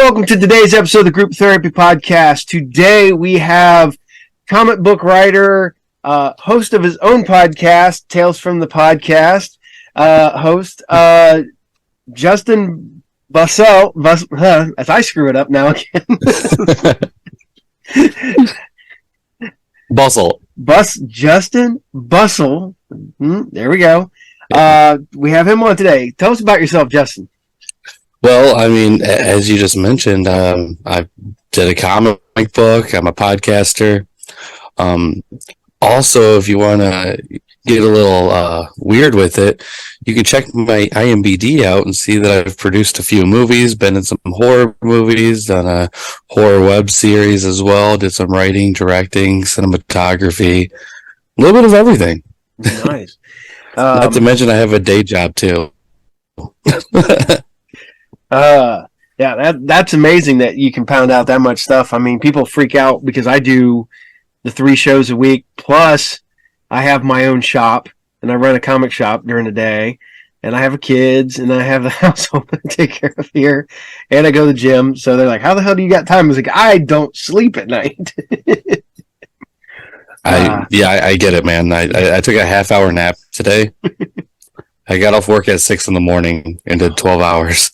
welcome to today's episode of the Group Therapy Podcast. Today we have comic book writer, host of his own podcast, Tales from the Podcast, host Justin Bussell. As I screw it up now again. Bussell. Justin Bussell. There we go. We have him on today. Tell us about yourself, Justin. Well, I mean, as you just mentioned, I did a comic book. I'm a podcaster. Also, if you want to get a little weird with it, you can check my IMDb out and see that I've produced a few movies, been in some horror movies, done a horror web series as well, did some writing, directing, cinematography, a little bit of everything. Nice. Not to mention I have a day job too. Yeah, that's amazing that you can pound out that much stuff. I mean, people freak out because I do the 3 shows a week, plus I have my own shop, and I run a comic shop during the day, and I have kids, and I have the household to take care of here, and I go to the gym, so they're like, how the hell do you got time? I was like, I don't sleep at night. I get it, man. I took a half-hour nap today. I got off work at 6 a.m. and did 12 hours.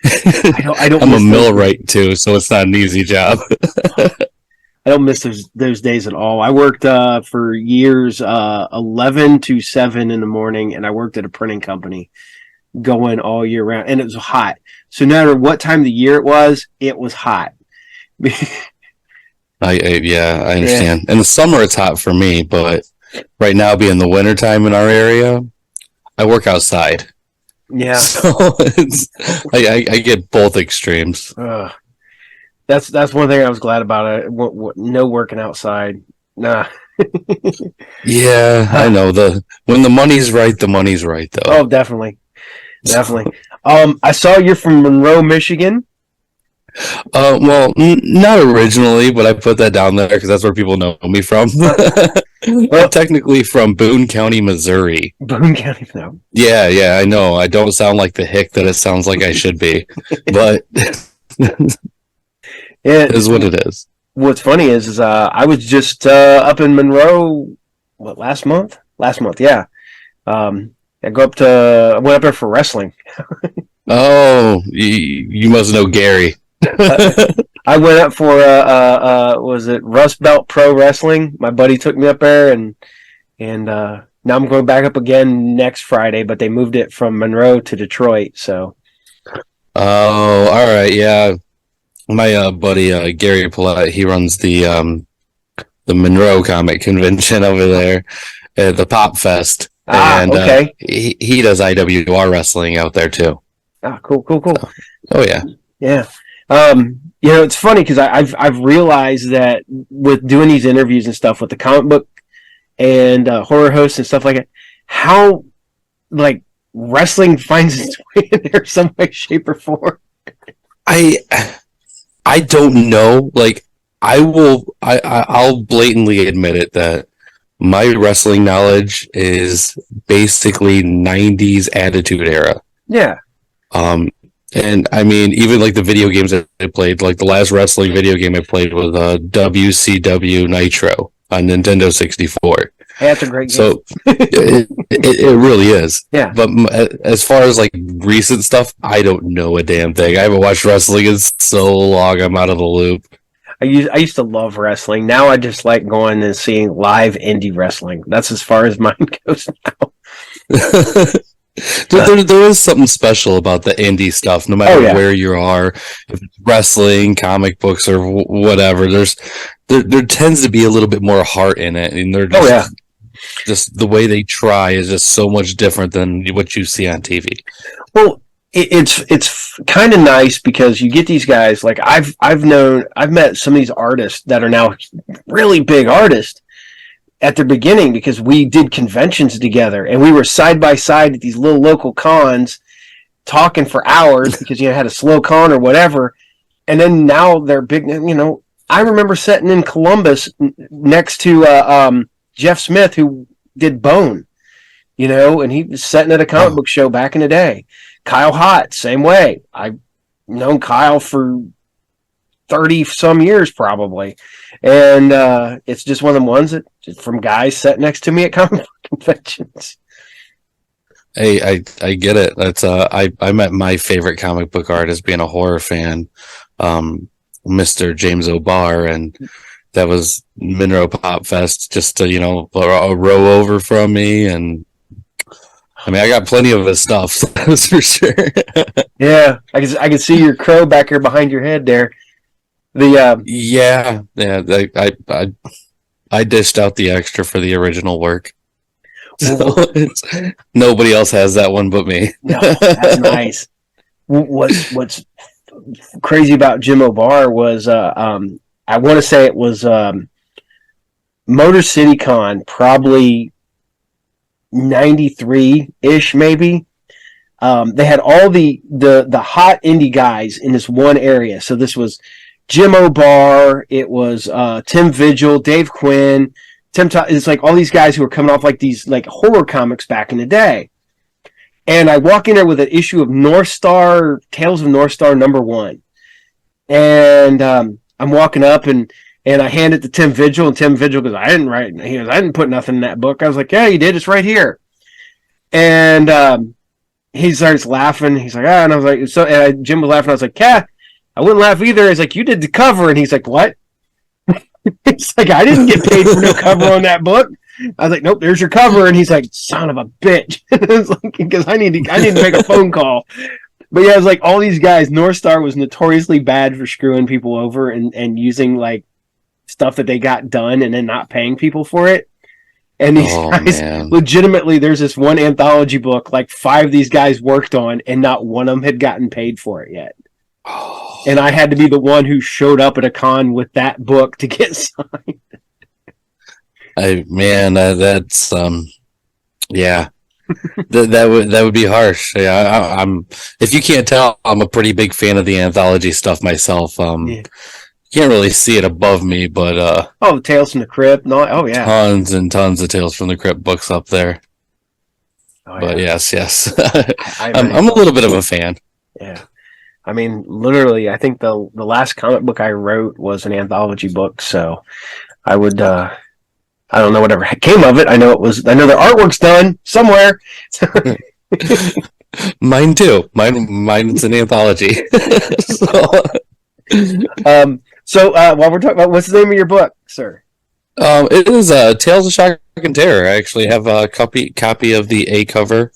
I don't. I'm a millwright too, so it's not an easy job. I don't miss those days at all. I worked for years, 11 to 7 in the morning, and I worked at a printing company, going all year round, and it was hot. So no matter what time of the year it was hot. I understand. In the summer, it's hot for me, but right now, being the wintertime in our area, I work outside. Yeah, so I get both extremes. That's one thing I was glad about it. No working outside. Nah. Yeah, I know. When the money's right, the money's right, though. Oh, definitely. I saw you're from Monroe, Michigan. Well, not originally, but I put that down there because that's where people know me from. Well, technically from Boone County, Missouri. Boone County, no. Yeah, I know. I don't sound like the hick that it sounds like I should be, but it is what it is. What's funny is I was just up in Monroe, last month? Last month, yeah. I went up there for wrestling. Oh, you must know Gary. I went up for was it Rust Belt Pro Wrestling? My buddy took me up there, and now I'm going back up again next Friday. But they moved it from Monroe to Detroit. So, oh, all right, yeah. My buddy Gary Paulette, he runs the Monroe Comic Convention over there at the Pop Fest, and okay. He does IWR wrestling out there too. Cool. So, oh yeah. It's funny because I've realized that with doing these interviews and stuff with the comic book and horror hosts and stuff like that, how like wrestling finds its way in there some way, shape, or form. I don't know. Like I'll blatantly admit it that my wrestling knowledge is basically 90s Attitude Era. Yeah. And I mean, even like the video games that I played, like the last wrestling video game I played was WCW Nitro on Nintendo 64. Hey, that's a great game. So it really is. Yeah. But as far as like recent stuff, I don't know a damn thing. I haven't watched wrestling in so long. I'm out of the loop. I used to love wrestling. Now I just like going and seeing live indie wrestling. That's as far as mine goes now. There is something special about the indie stuff, no matter where you are, if it's wrestling, comic books, or whatever. There tends to be a little bit more heart in it, and they're just the way they try is just so much different than what you see on TV. Well, it's kind of nice because you get these guys like I've met some of these artists that are now really big artists at the beginning because we did conventions together and we were side by side at these little local cons talking for hours because had a slow con or whatever, and then now they're big. I remember sitting in Columbus next to Jeff Smith, who did Bone, and he was sitting at a comic book show back in the day. Kyle Hott, same way. I known Kyle for 30 some years probably, and it's just one of them ones that from guys sat next to me at comic book conventions. Hey, I get it. That's I met my favorite comic book artist being a horror fan, Mr. James O'Barr, and that was Monroe Pop Fest, just to, a row over from me. And I mean, I got plenty of his stuff, that's for sure. Yeah, I can see your crow back here behind your head there. Yeah, I dished out the extra for the original work. So nobody else has that one but me. No, that's nice. What's crazy about Jim O'Barr was I want to say it was Motor City Con, probably 93-ish maybe. They had all the hot indie guys in this one area. So this was Jim O'Barr, it was Tim Vigil, Dave Quinn, it's like all these guys who were coming off like these like horror comics back in the day. And I walk in there with an issue of North Star, Tales of North Star #1. And I'm walking up and I hand it to Tim Vigil, and Tim Vigil goes, I didn't put nothing in that book. I was like, yeah, you did. It's right here. And he starts laughing. He's like, and I was like, Jim was laughing. I was like, yeah, I wouldn't laugh either. He's like, you did the cover. And he's like, what? It's like, I didn't get paid for no cover on that book. I was like, nope, there's your cover. And he's like, son of a bitch. It's like, because I need to make a phone call. But yeah, it was like all these guys. North Star was notoriously bad for screwing people over and using like stuff that they got done and then not paying people for it. And these guys, legitimately, there's this one anthology book like 5 of these guys worked on, and not one of them had gotten paid for it yet. And I had to be the one who showed up at a con with that book to get signed. That's yeah. that would be harsh. Yeah, I'm. If you can't tell, I'm a pretty big fan of the anthology stuff myself. Yeah. Can't really see it above me, but Tales from the Crypt. No, oh yeah, tons and tons of Tales from the Crypt books up there. Oh, but yeah. yes, I'm a little bit of a fan. Yeah. I mean, literally, I think the last comic book I wrote was an anthology book, so I would, I don't know whatever came of it. I know the artwork's done somewhere. Mine too. Mine's an anthology. So while we're talking about, what's the name of your book, sir? It is Tales of Shock and Terror. I actually have a copy of the A cover.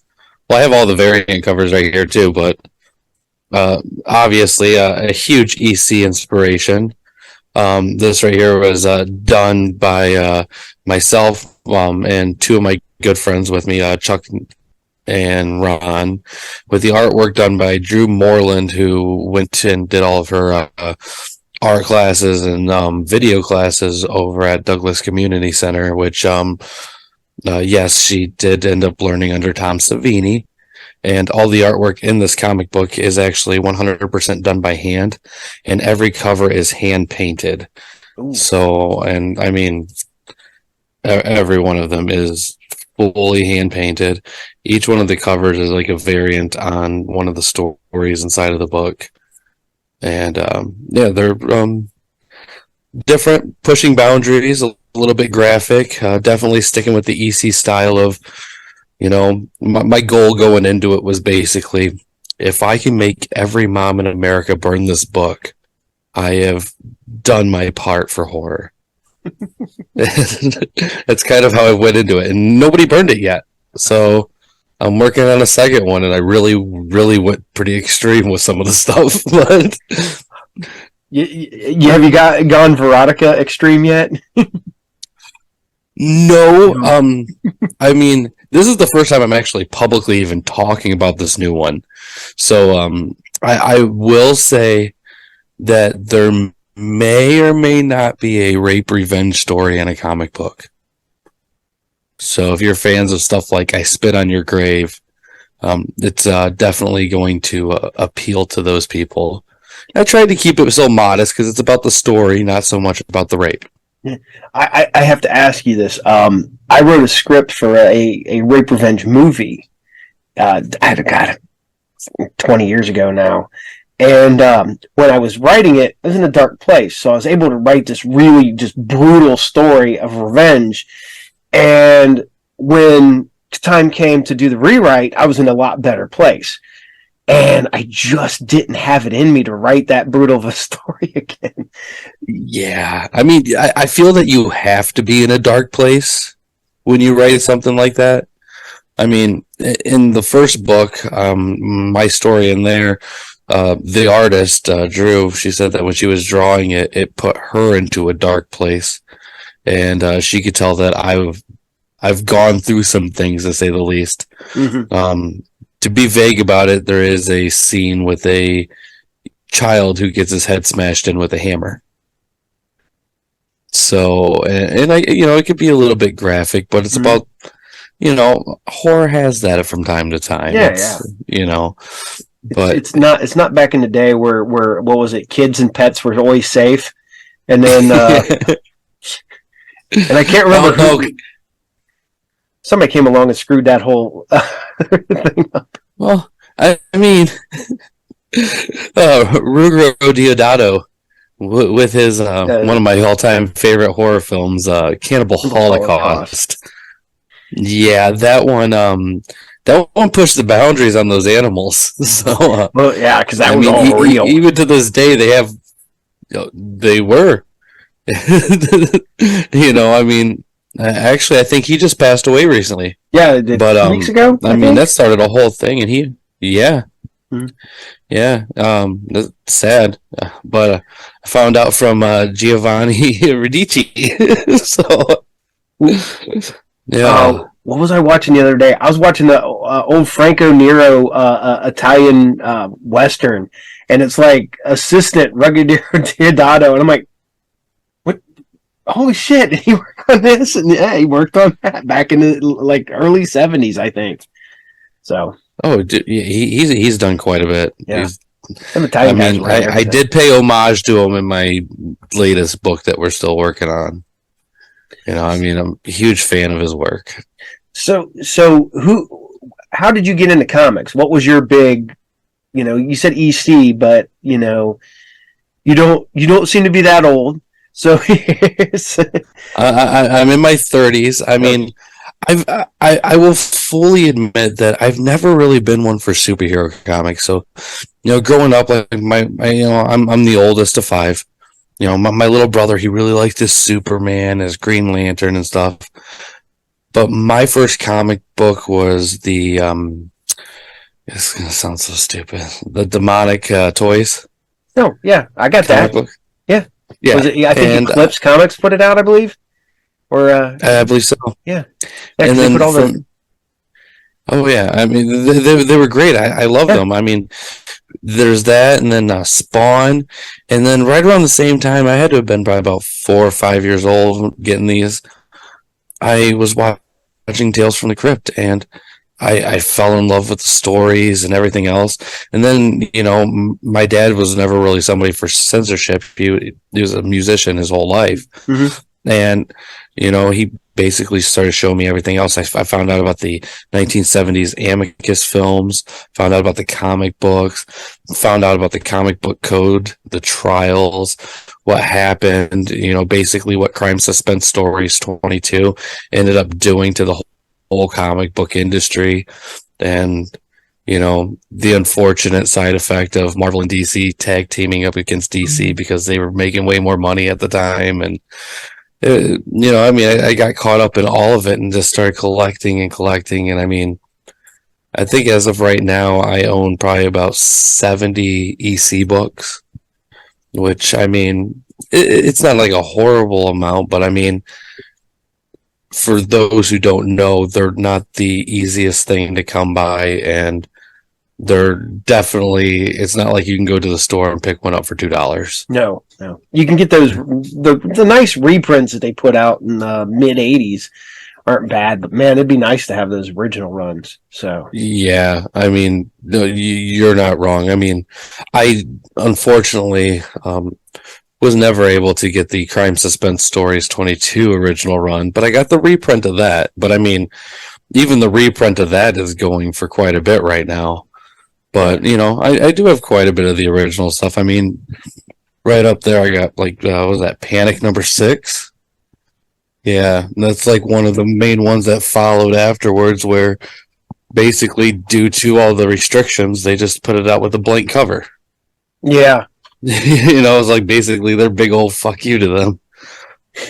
Well, I have all the variant covers right here too, but obviously a huge EC inspiration. This right here was done by myself and 2 of my good friends with me, Chuck and Ron, with the artwork done by Drew Moreland, who went and did all of her art classes and video classes over at Douglas Community Center, which yes, she did end up learning under Tom Savini. And all the artwork in this comic book is actually 100% done by hand, and every cover is hand painted. Ooh. So, and I mean, every one of them is fully hand painted. Each one of the covers is like a variant on one of the stories inside of the book. And yeah, they're different, pushing boundaries, a little bit graphic, definitely sticking with the EC style of, my goal going into it was basically, if I can make every mom in America burn this book, I have done my part for horror. That's kind of how I went into it, and nobody burned it yet. So I'm working on a second one, and I really, really went pretty extreme with some of the stuff. But have you gone Veronica extreme yet? No. I mean, this is the first time I'm actually publicly even talking about this new one. So I will say that there may or may not be a rape revenge story in a comic book. So if you're fans of stuff like I Spit on Your Grave, it's definitely going to appeal to those people. I tried to keep it so modest because it's about the story, not so much about the rape. I have to ask you this. I wrote a script for a rape revenge movie. I got it 20 years ago now, And when I was writing it, I was in a dark place. So I was able to write this really just brutal story of revenge. And when time came to do the rewrite, I was in a lot better place. And I just didn't have it in me to write that brutal of a story again. Yeah. I mean, I feel that you have to be in a dark place when you write something like that. I mean, in the first book, my story in there, the artist, Drew, she said that when she was drawing it, it put her into a dark place. And she could tell that I've gone through some things, to say the least. Mm-hmm. To be vague about it, there is a scene with a child who gets his head smashed in with a hammer. So, and I, it could be a little bit graphic, but it's about, horror has that from time to time. Yeah. But it's not back in the day where what was it? Kids and pets were always safe, and then and I can't remember who. Somebody came along and screwed that whole thing up. Well, I mean, Ruggero Deodato with his one of my all-time favorite horror films, Cannibal Holocaust. Yeah, that one pushed the boundaries on those animals. So, well, yeah, because that was all real. Even to this day, they were. I mean. Actually, I think he just passed away recently. Yeah, 2 weeks ago. I mean, that started a whole thing, and that's sad. But I found out from Giovanni Radici. So, yeah. What was I watching the other day? I was watching the old Franco Nero Italian Western, and it's like assistant Ruggero Deodato, and I'm like, holy shit, did he work on this? And yeah, he worked on that back in the early 70s, I think. So. Oh, he's done quite a bit. Yeah. I did pay homage to him in my latest book that we're still working on. I'm a huge fan of his work. So how did you get into comics? What was your big, you said EC, but you don't seem to be that old. So I'm in my 30s. I mean, I will fully admit that I've never really been one for superhero comics. So, growing up, like I'm the oldest of 5. My little brother, he really liked his Superman, his Green Lantern and stuff. But my first comic book was the it's gonna sound so stupid. The Demonic Toys. Oh yeah, I got that book. Yeah. Yeah, was it, I think Eclipse Comics put it out, I believe, or I believe so. Yeah, and then oh yeah, I mean they were great. I love them. I mean, there's that, and then Spawn, and then right around the same time, I had to have been probably about 4 or 5 years old getting these. I was watching Tales from the Crypt, and I fell in love with the stories and everything else. And then, my dad was never really somebody for censorship. He was a musician his whole life. Mm-hmm. And, he basically started showing me everything else. I found out about the 1970s Amicus films, found out about the comic books, found out about the comic book code, the trials, what happened, basically what Crime Suspense Stories 22 ended up doing to the whole comic book industry, and the unfortunate side effect of Marvel and DC tag teaming up against DC because they were making way more money at the time. And I got caught up in all of it and just started collecting. And I mean, I think as of right now, I own probably about 70 EC books, which, I mean, it's not like a horrible amount, but I mean, for those who don't know, they're not the easiest thing to come by, and they're definitely, it's not like you can go to the store and pick one up for $2. No. You can get those, the nice reprints that they put out in the mid 80s aren't bad, but man, it'd be nice to have those original runs. So yeah, I mean, no, you're not wrong. I mean, I unfortunately was never able to get the Crime Suspense Stories 22 original run, but I got the reprint of that. But I mean, even the reprint of that is going for quite a bit right now. But, I do have quite a bit of the original stuff. I mean, right up there, I got, what was that, Panic #6? Yeah, that's like one of the main ones that followed afterwards, where basically, due to all the restrictions, they just put it out with a blank cover. Yeah. It's like basically their big old fuck you to them.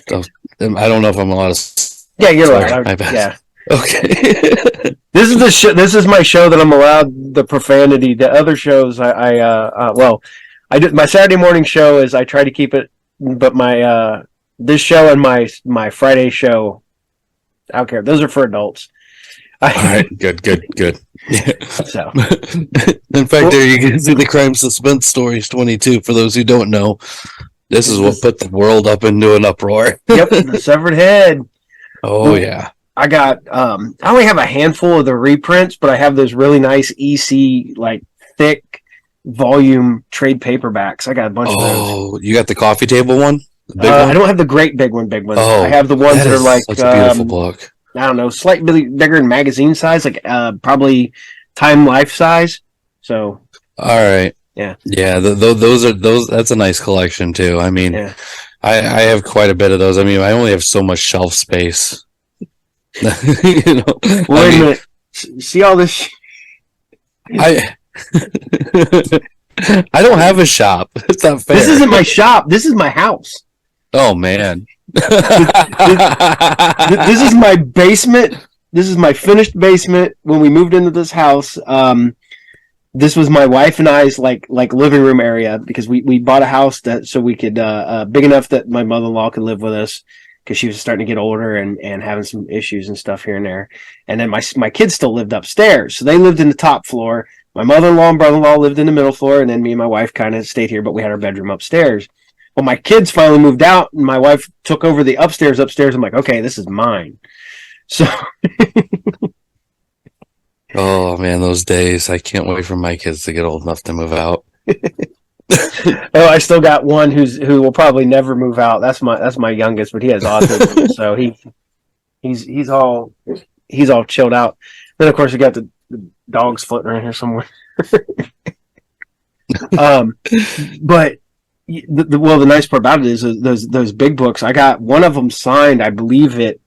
So, I don't know if I'm allowed to. Yeah, you're allowed. Yeah. Okay. This is the show. This is my show that I'm allowed the profanity. The other shows, I do my Saturday morning show is I try to keep it, but my this show and my Friday show, I don't care. Those are for adults. All right, good. So, in fact, there you can see the Crime Suspense Stories 22. For those who don't know, this is what put the world up into an uproar. Yep, the severed head. Oh yeah. I got I only have a handful of the reprints, but I have those really nice EC thick volume trade paperbacks. I got a bunch of those. Oh, you got the coffee table one? The big one? I don't have the great big one. Oh, I have the ones that are like such a beautiful book. I don't know, slightly bigger in magazine size, probably Time Life size. So, all right, yeah. Those. That's a nice collection too. I mean, yeah. I have quite a bit of those. I mean, I only have so much shelf space. Wait a minute. See all this? I don't have a shop. It's not fair. This isn't my shop. This is my house. Oh man. This is my basement. This is my finished basement. When we moved into this house, this was my wife and I's like living room area, because we bought a house so we could big enough that my mother-in-law could live with us, because she was starting to get older and having some issues and stuff here and there. And then my kids still lived upstairs, so they lived in the top floor. My mother-in-law and brother-in-law lived in the middle floor, and then me and my wife kind of stayed here, but we had our bedroom upstairs. Well, my kids finally moved out, and my wife took over the upstairs. I'm like, okay, this is mine. So, oh man, those days! I can't wait for my kids to get old enough to move out. Oh, I still got one who will probably never move out. That's my youngest, but he has autism, so he's all chilled out. Then of course we got the dogs floating around here somewhere. But the nice part about it is those big books. I got one of them signed, I believe, at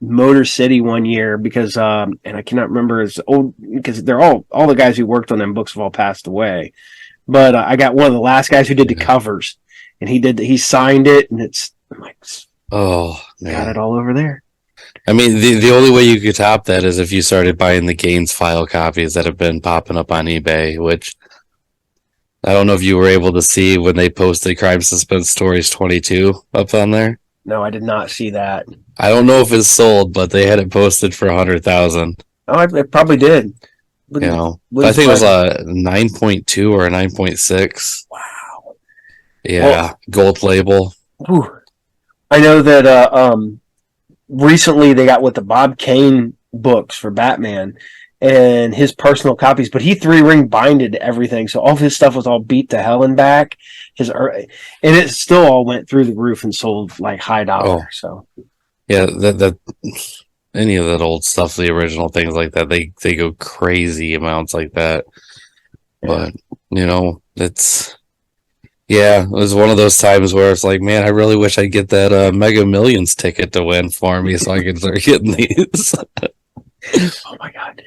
Motor City one year, because and I cannot remember his old, because they're all the guys who worked on them books have all passed away. But I got one of the last guys who did the covers, and he signed it, and it's like, oh man, got it all over there. I mean, the only way you could top that is if you started buying the Gaines file copies that have been popping up on eBay, which I don't know if you were able to see when they posted Crime Suspense Stories 22 up on there. No, I did not see that. I don't know if it's sold, but they had it posted for 100,000. Oh, it probably did. I think it was a 9.2 or a 9.6. Wow. Yeah, well, gold label. Whew. I know that recently they got with the Bob Kane books for Batman and his personal copies, but he 3-ring binded everything, so all of his stuff was all beat to hell and back. And it still all went through the roof and sold like high dollar. Oh. So yeah, that any of that old stuff, the original things like that, they go crazy amounts like that. Yeah. But it was one of those times where it's like, man, I really wish I'd get that Mega Millions ticket to win for me so I could start getting these. Oh my god.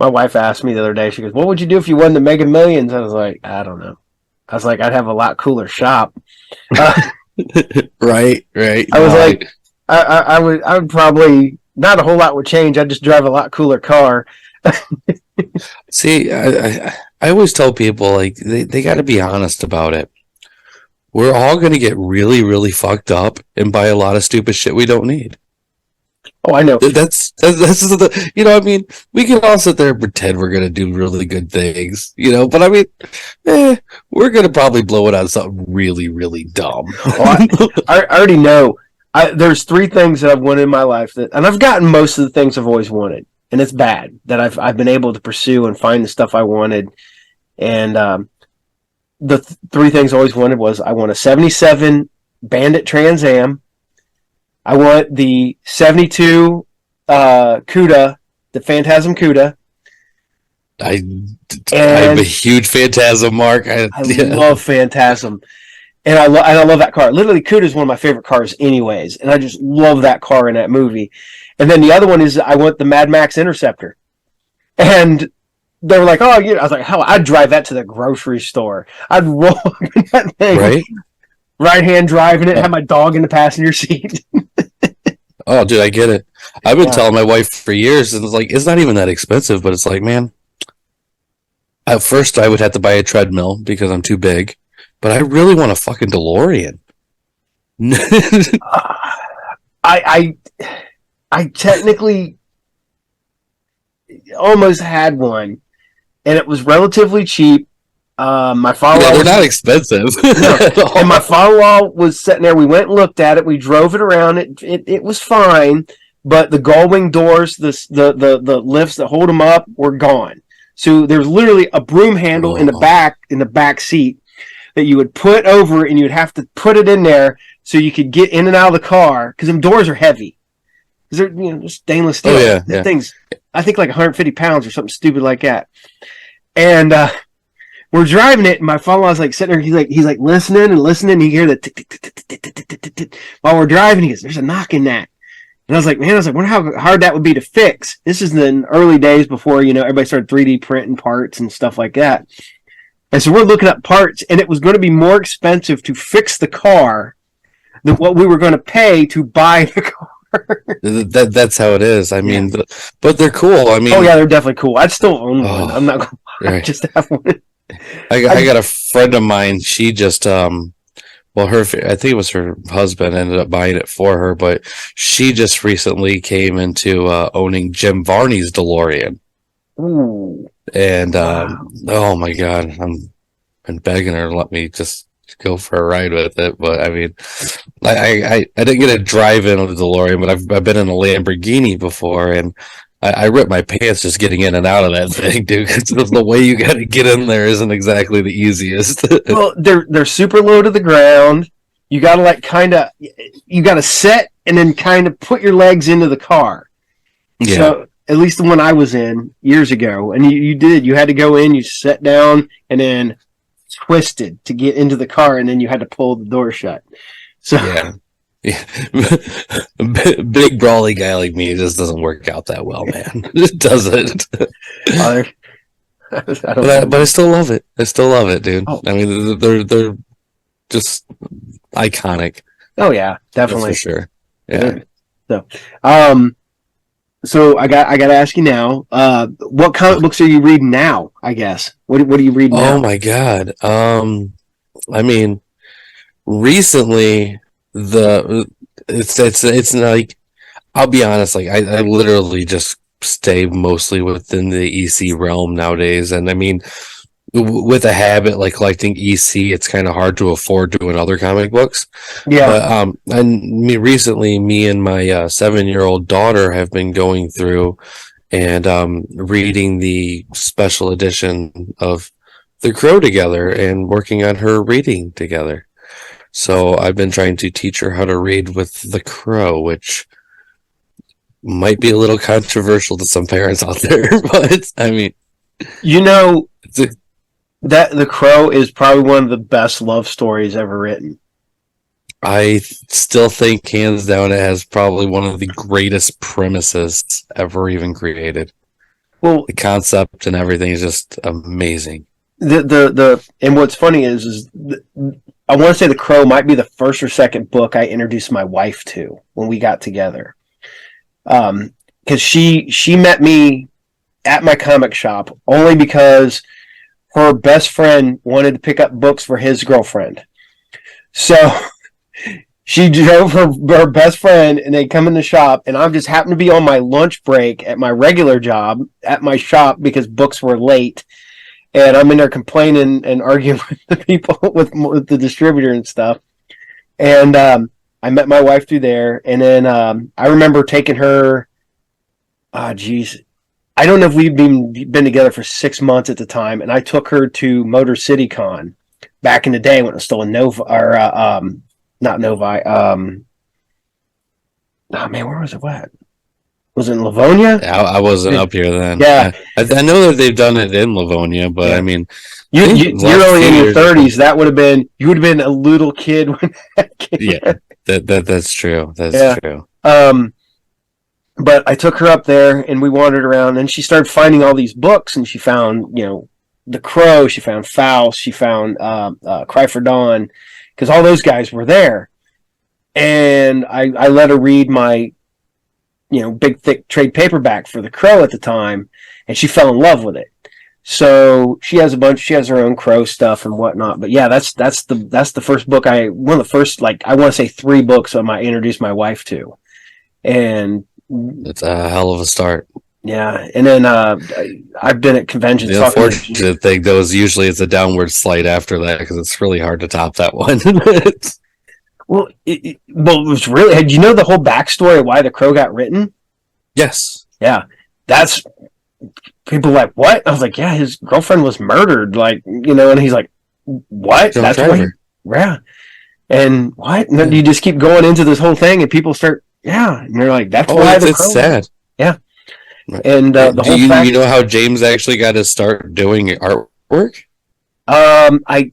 My wife asked me the other day, she goes, what would you do if you won the Mega Millions? I was like, I don't know. I was like, I'd have a lot cooler shop. Right. I was like, I would probably, not a whole lot would change. I'd just drive a lot cooler car. See, I always tell people, like, they got to be honest about it. We're all going to get really, really fucked up and buy a lot of stupid shit we don't need. Oh, I know. That's I mean, we can all sit there and pretend we're going to do really good things, but I mean, we're going to probably blow it on something really, really dumb. I already know. There's 3 things that I've wanted in my life and I've gotten most of the things I've always wanted, and it's bad that I've been able to pursue and find the stuff I wanted. And the 3 things I always wanted was, I want a 77 Bandit Trans Am. I want the 72 CUDA, the Phantasm CUDA, I'm a huge Phantasm, Mark. I love Phantasm. And I love that car. Literally, Cuda is one of my favorite cars anyways. And I just love that car in that movie. And then the other one is I want the Mad Max Interceptor. And they were like, oh, I was like, hell, I'd drive that to the grocery store. I'd roll up in that thing. Right? Right hand driving it, have my dog in the passenger seat. Oh, dude, I get it. I've been telling my wife for years, and it's like, it's not even that expensive, but it's like, man, at first I would have to buy a treadmill because I'm too big, but I really want a fucking DeLorean. I technically almost had one, and it was relatively cheap. My father-in-law they're not expensive. No. And my father-in-law was sitting there. We went and looked at it. We drove it around. It was fine, but the gull-wing doors, the lifts that hold them up, were gone. So there's literally a broom handle in the back seat that you would put over, and you'd have to put it in there so you could get in and out of the car because them doors are heavy. Because they're stainless steel. Oh, yeah, that thing's, I think, like 150 pounds or something stupid like that. And we're driving it, and my father-in-law's like sitting there. He's like listening and listening. And you hear the tick, tick, tick, tick, tick, tick, tick, tick, tick. While we're driving, he goes, "There's a knock in that." And I was like, wonder how hard that would be to fix. This is in the early days before everybody started 3D printing parts and stuff like that. And so we're looking up parts, and it was going to be more expensive to fix the car than what we were going to pay to buy the car. That's how it is. I mean, but they're cool. I mean, oh yeah, they're definitely cool. I'd still own one. I'm not going to lie. Right. Just have one. I got a friend of mine. She just I think it was her husband ended up buying it for her, but she just recently came into owning Jim Varney's DeLorean. Ooh. And oh my god, I'm been begging her to let me just go for a ride with it. But I mean, I didn't get to drive in on the DeLorean, but I've been in a Lamborghini before, and I ripped my pants just getting in and out of that thing, dude. Because the way you got to get in there isn't exactly the easiest. Well, they're super low to the ground. You got to you got to set and then kind of put your legs into the car. Yeah. So at least the one I was in years ago, and you had to go in, you sat down, and then twisted to get into the car, and then you had to pull the door shut. So yeah. Big brawly guy like me, it just doesn't work out that well, man. It doesn't. But I still love it. I still love it, dude. Oh. I mean, they're just iconic. Oh yeah, definitely. That's for sure. Yeah. So I got to ask you now. What comic books are you reading now? I guess. What are you reading now? Oh my god. I mean, recently it's like, I'll be honest, like I literally just stay mostly within the EC realm nowadays, and I mean, with a habit like collecting EC, it's kind of hard to afford doing other comic books. Yeah. But recently, me and my 7-year-old daughter have been going through and reading the special edition of The Crow together and working on her reading together. So I've been trying to teach her how to read with The Crow, which might be a little controversial to some parents out there, but I mean, that The Crow is probably one of the best love stories ever written. I still think, hands down, it has probably one of the greatest premises ever even created. Well, the concept and everything is just amazing. And what's funny is I want to say The Crow might be the first or second book I introduced my wife to when we got together. Because she met me at my comic shop only because her best friend wanted to pick up books for his girlfriend. So she drove her best friend, and they come in the shop, and I just happened to be on my lunch break at my regular job at my shop because books were late. And I'm in there complaining and arguing with the people, with the distributor and stuff. And I met my wife through there. And then I remember taking her, I don't know if we'd been together for 6 months at the time. And I took her to Motor City Con back in the day when it was still a Nova, or not Novi. Oh man, where was it at? Was it in Livonia? I wasn't up here then. Yeah. I know that they've done it in Livonia, but I mean, you're only in your 30s. That would have been, you would have been a little kid when that came out. That's true. That's true. But I took her up there and we wandered around, and she started finding all these books, and she found, The Crow, she found Faust, she found Cry for Dawn, because all those guys were there. And I let her read my big thick trade paperback for The Crow at the time, and she fell in love with it. So she has her own Crow stuff and whatnot. But yeah, that's the first book one of the first, I want to say 3 books I introduced my wife to. And it's a hell of a start. Yeah, and then I've been at conventions. The unfortunate thing, though, is usually it's a downward slide after that, because it's really hard to top that one. Well, it was really. Did you know the whole backstory of why The Crow got written? Yes. Yeah, that's people like, what? I was like, yeah, his girlfriend was murdered, and he's like, what? John That's Driver. why. Yeah, and what? And then you just keep going into this whole thing, and people start, and they're like, that's why The Crow. It's sad. Yeah, and the whole fact. You know how James actually got to start doing artwork? I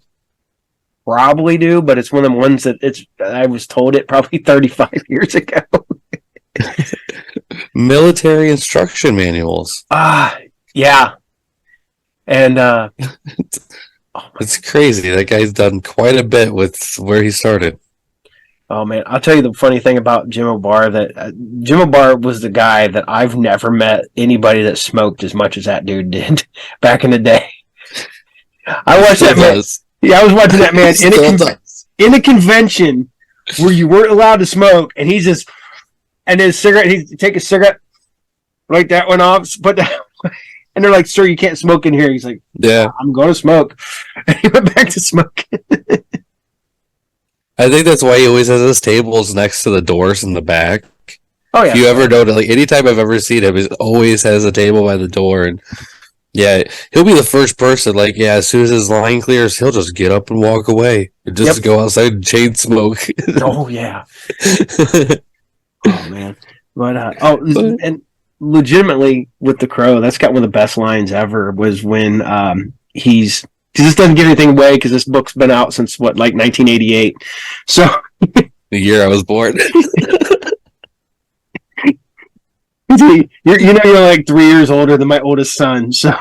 probably do, but it's one of the ones that I was told it probably 35 years ago. Military instruction manuals. Yeah. And it's crazy. That guy's done quite a bit with where he started. Oh man, I'll tell you the funny thing about Jim O'Barr, that Jim O'Barr was the guy that I've never met anybody that smoked as much as that dude did back in the day. I watched that man. Yeah, I was watching that man in a convention where you weren't allowed to smoke, and he's just, and his cigarette, he'd take a cigarette, light that one off, put that, and they're like, sir, you can't smoke in here. He's like, yeah, I'm going to smoke. And he went back to smoking. I think that's why he always has his tables next to the doors in the back. Oh yeah. If you ever notice, anytime I've ever seen him, he always has a table by the door, and yeah, he'll be the first person. As soon as his line clears, he'll just get up and walk away, and just go outside and chain smoke. Oh yeah. Oh man, but and legitimately with The Crow, that's got one of the best lines ever. Was when because this doesn't give anything away, because this book's been out since 1988. So the year I was born. You're like 3 years older than my oldest son, so.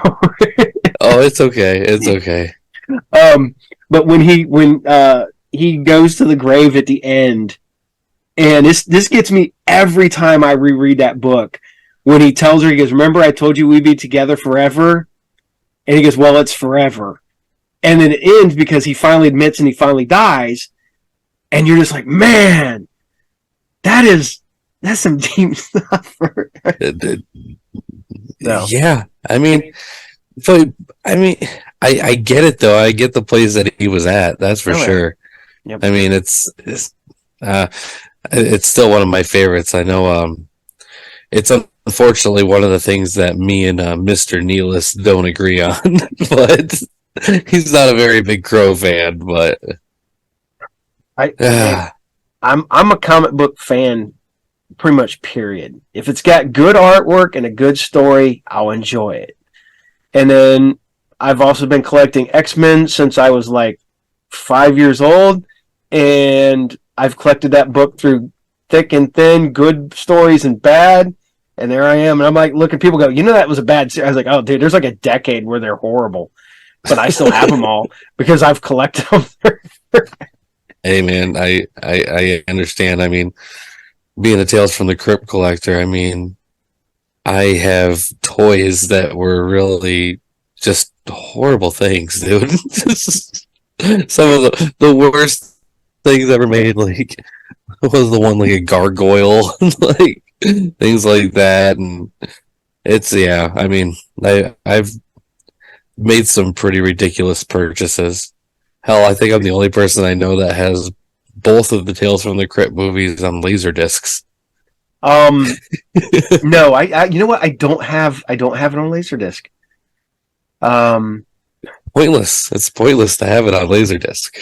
Oh, it's okay. It's okay. But when he goes to the grave at the end, and this gets me every time I reread that book. When he tells her, he goes, "Remember, I told you we'd be together forever," and he goes, "Well, it's forever." And then it ends because he finally admits and he finally dies, and you're just like, man, that's some deep stuff. Yeah, I get it though. I get the place that he was at. That's for sure. Yep. I mean, it's still one of my favorites. I know. It's unfortunately one of the things that me and Mr. Neelis don't agree on, but he's not a very big Crow fan. But I'm a comic book fan. Pretty much, period. If it's got good artwork and a good story, I'll enjoy it. And then I've also been collecting X-Men since I was 5 years old, and I've collected that book through thick and thin, good stories and bad, and there I am. And I'm looking, people go, that was a bad series. I was like, oh dude, there's a decade where they're horrible, but I still have them all because I've collected them. Hey man, I understand. I mean, being a Tales from the Crypt collector, I mean, I have toys that were really just horrible things, dude. Some of the worst things ever made, was the one a gargoyle, things like that, and it's I mean, I've made some pretty ridiculous purchases. Hell, I think I'm the only person I know that has both of the Tales from the Crypt movies on laser discs. No, I you know what? I don't have it on Laserdisc. Pointless. It's pointless to have it on Laserdisc.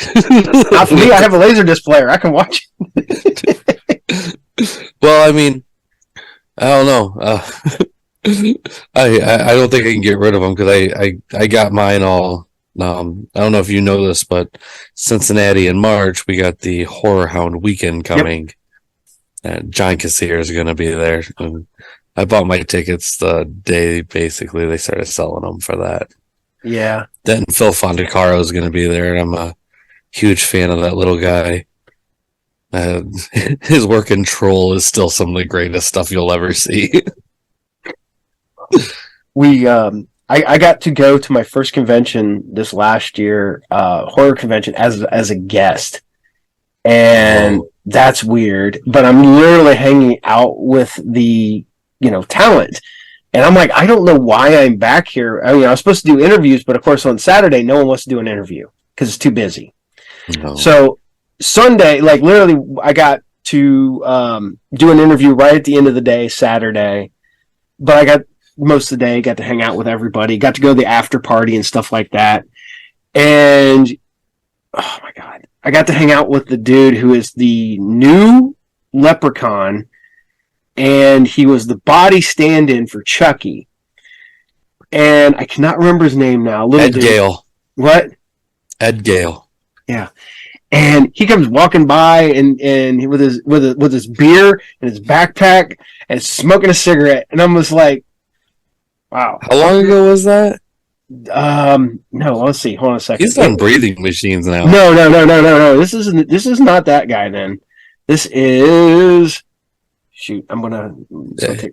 Not for me. I have a Laserdisc player. I can watch it. Well, I mean, I don't know. I don't think I can get rid of them because I got mine all. I don't know if you know this, but Cincinnati in March we got the Horror Hound weekend coming, and John Cassier is going to be there. And I bought my tickets the day basically they started selling them for that. Yeah. Then Phil Fondacaro is going to be there, and I'm a huge fan of that little guy. His work in Troll is still some of the greatest stuff you'll ever see. I got to go to my first convention this last year, horror convention as a guest, and that's weird. But I'm literally hanging out with the talent, and I'm like, I don't know why I'm back here. I mean, I was supposed to do interviews, but of course on Saturday no one wants to do an interview because it's too busy. No. So Sunday, like literally, I got to do an interview right at the end of the day, Saturday, but I got most of the day, got to hang out with everybody, got to go to the after party and stuff like that. And oh my God, I got to hang out with the dude who is the new Leprechaun, and he was the body stand-in for Chucky. And I cannot remember his name now. Ed Gale. What? Ed Gale. Yeah. And he comes walking by and with his beer and his backpack and smoking a cigarette, and I'm just like, wow. How long ago was that? No, let's see. Hold on a second. He's on breathing machines now. No. This is not that guy then. This is shoot, I'm gonna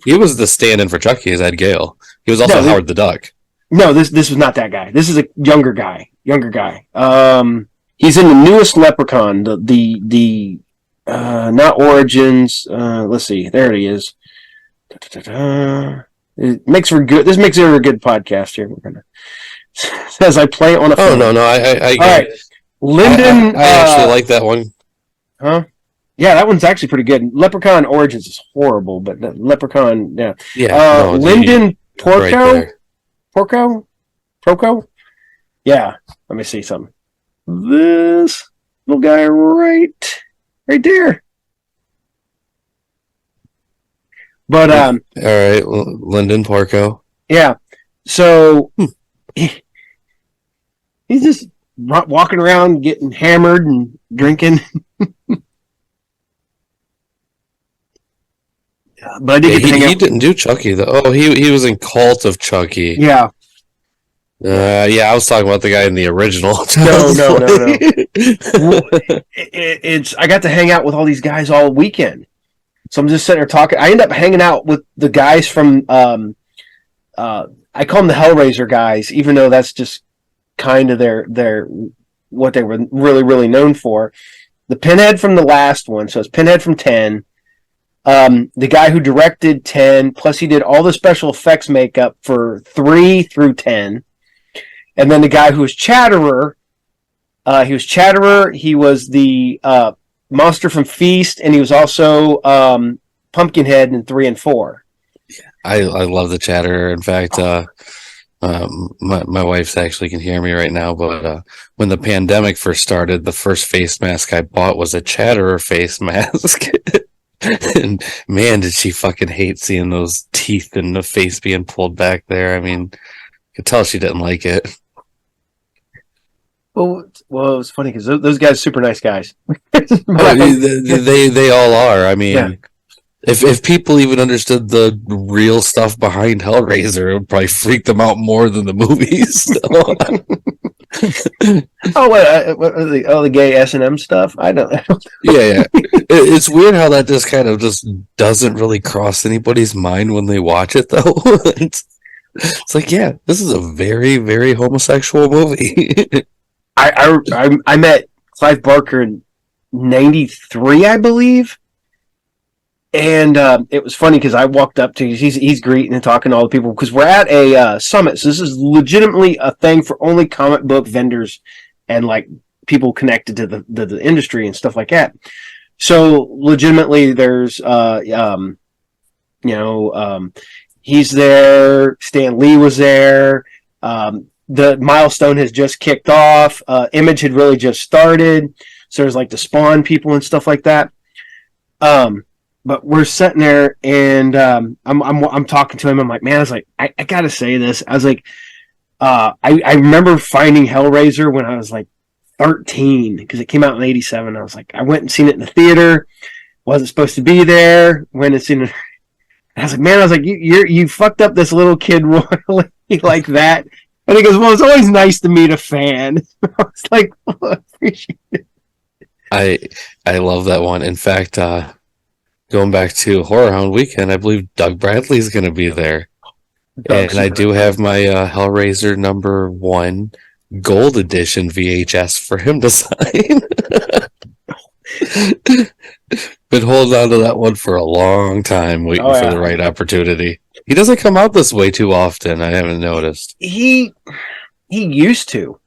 he was the stand-in for Chucky as Ed Gale. He was also Howard the Duck. No, this was not that guy. This is a younger guy. He's in the newest Leprechaun, the not Origins. Let's see. There he is. It makes for good. This makes it a good podcast here. We're gonna as I play on a phone. Oh no, I all right. Lyndon. I actually like that one. Huh? Yeah, that one's actually pretty good. Leprechaun Origins is horrible, but Leprechaun, yeah. Yeah. Lyndon Porco. Right Porco. Yeah. Let me see something. This little guy right there. But all right, Lyndon Porco. Yeah. So he's just walking around getting hammered and drinking. But I did he didn't do Chucky though. Oh, he was in Cult of Chucky. Yeah. I was talking about the guy in the original. No. It's I got to hang out with all these guys all weekend. So I'm just sitting there talking. I end up hanging out with the guys from I call them the Hellraiser guys, even though that's just kind of their what they were really, really known for. The Pinhead from the last one, so it's Pinhead from 10. The guy who directed 10, plus he did all the special effects makeup for 3 through 10. And then the guy who was Chatterer, he was the monster from Feast, and he was also Pumpkinhead in 3 and 4. I love the Chatterer. In fact, my wife's actually can hear me right now, but when the pandemic first started, the first face mask I bought was a Chatterer face mask. And man, did she fucking hate seeing those teeth and the face being pulled back there. I mean, I could tell she didn't like it. Well, it was funny because those guys are super nice guys. They all are. I mean, if people even understood the real stuff behind Hellraiser, it would probably freak them out more than the movies. What are they? Oh, the gay S&M stuff? I don't Yeah. It's weird how that just kind of just doesn't really cross anybody's mind when they watch it, though. It's like, yeah, this is a very, very homosexual movie. I met Clive Barker in 93, I believe. And it was funny because I walked up to he's greeting and talking to all the people because we're at a summit. So this is legitimately a thing for only comic book vendors and like people connected to the industry and stuff like that. So legitimately, there's he's there. Stan Lee was there. The milestone has just kicked off. Image had really just started. So there's like the Spawn people and stuff like that. But but we're sitting there, and I'm talking to him. I'm like, man, I was like, I gotta say this. I was like, I remember finding Hellraiser when I was like 13 because it came out in '87. I was like, I went and seen it in the theater. Wasn't supposed to be there. Went and seen it. I was like, man, you fucked up this little kid royally like that. And he goes, well, it's always nice to meet a fan. I was like, well, I appreciate it. I love that one. In fact, going back to Horror Hound Weekend, I believe Doug Bradley's going to be there. And I do have my Hellraiser #1 Gold Edition VHS for him to sign. Been holding on to that one for a long time, waiting for the right opportunity. He doesn't come out this way too often. I haven't noticed. He used to.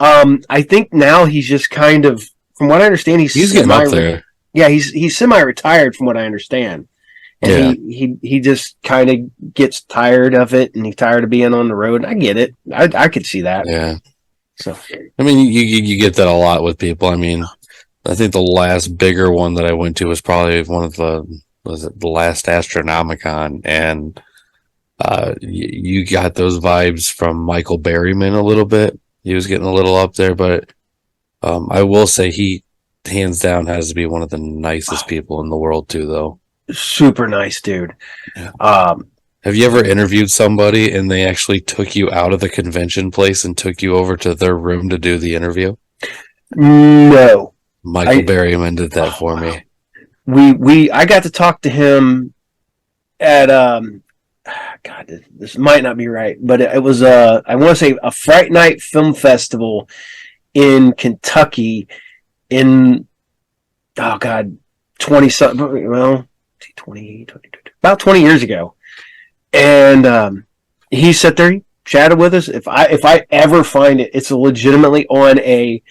I think now he's just kind of, from what I understand, he's getting up there. Yeah, he's semi-retired, from what I understand. And he just kind of gets tired of it, and he's tired of being on the road. I get it. I could see that. Yeah. So, I mean, you get that a lot with people. I mean, I think the last bigger one that I went to was probably one of the last Astronomicon, and you got those vibes from Michael Berryman a little bit. He was getting a little up there, but I will say he hands down has to be one of the nicest people in the world too, though. Super nice dude. Yeah. Have you ever interviewed somebody and they actually took you out of the convention place and took you over to their room to do the interview? No. Michael Berryman did that for me. I got to talk to him at God, this might not be right, but it was I want to say a Fright Night Film Festival in Kentucky in 20 about 20 years ago. And he sat there, he chatted with us. If I ever find it, it's legitimately on a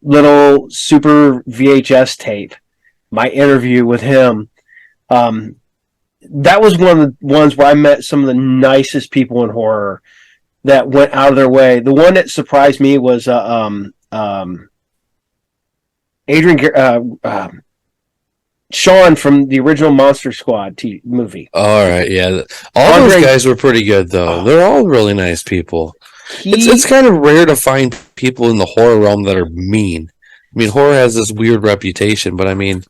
little super VHS tape, my interview with him. That was one of the ones where I met some of the nicest people in horror that went out of their way. The one that surprised me was Adrian Sean from the original Monster Squad movie. All right, yeah. All those guys were pretty good, though. They're all really nice people. It's kind of rare to find people in the horror realm that are mean. I mean, horror has this weird reputation, but I mean,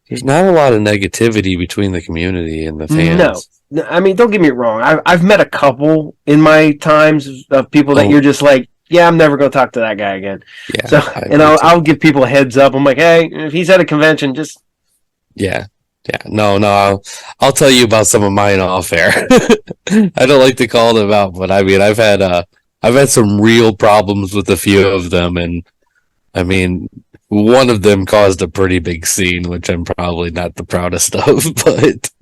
there's not a lot of negativity between the community and the fans. No. I mean, don't get me wrong. I've met a couple in my times of people that you're just like, yeah, I'm never going to talk to that guy again. Yeah, so, I'll give people a heads up. I'm like, hey, if he's at a convention, just... Yeah. No, I'll tell you about some of mine off air. I don't like to call them out, but I mean, I've had some real problems with a few of them, and I mean, one of them caused a pretty big scene, which I'm probably not the proudest of, but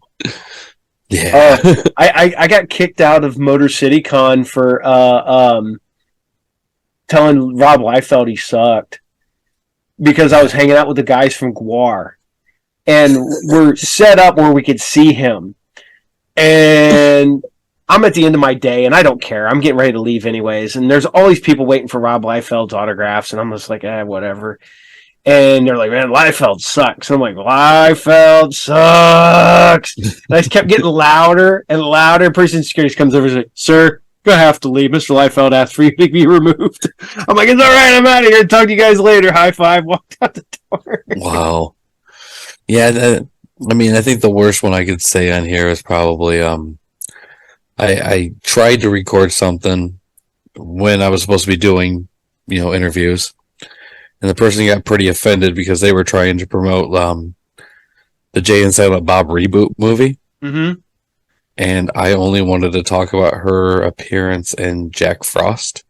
yeah. I got kicked out of Motor City Con for telling Rob Liefeld he sucked because I was hanging out with the guys from Gwar. And we're set up where we could see him. And I'm at the end of my day, and I don't care. I'm getting ready to leave anyways. And there's all these people waiting for Rob Liefeld's autographs, and I'm just like, whatever. And they're like, man, Liefeld sucks. And I'm like, Liefeld sucks. And I just kept getting louder and louder. Person security comes over and says, sir, you'll have to leave. Mr. Liefeld asked for you to be removed. I'm like, it's all right. I'm out of here. Talk to you guys later. High five. Walked out the door. Wow. Yeah, I mean, I think the worst one I could say on here is probably I tried to record something when I was supposed to be doing, interviews, and the person got pretty offended because they were trying to promote the Jay and Silent Bob reboot movie, and I only wanted to talk about her appearance in Jack Frost.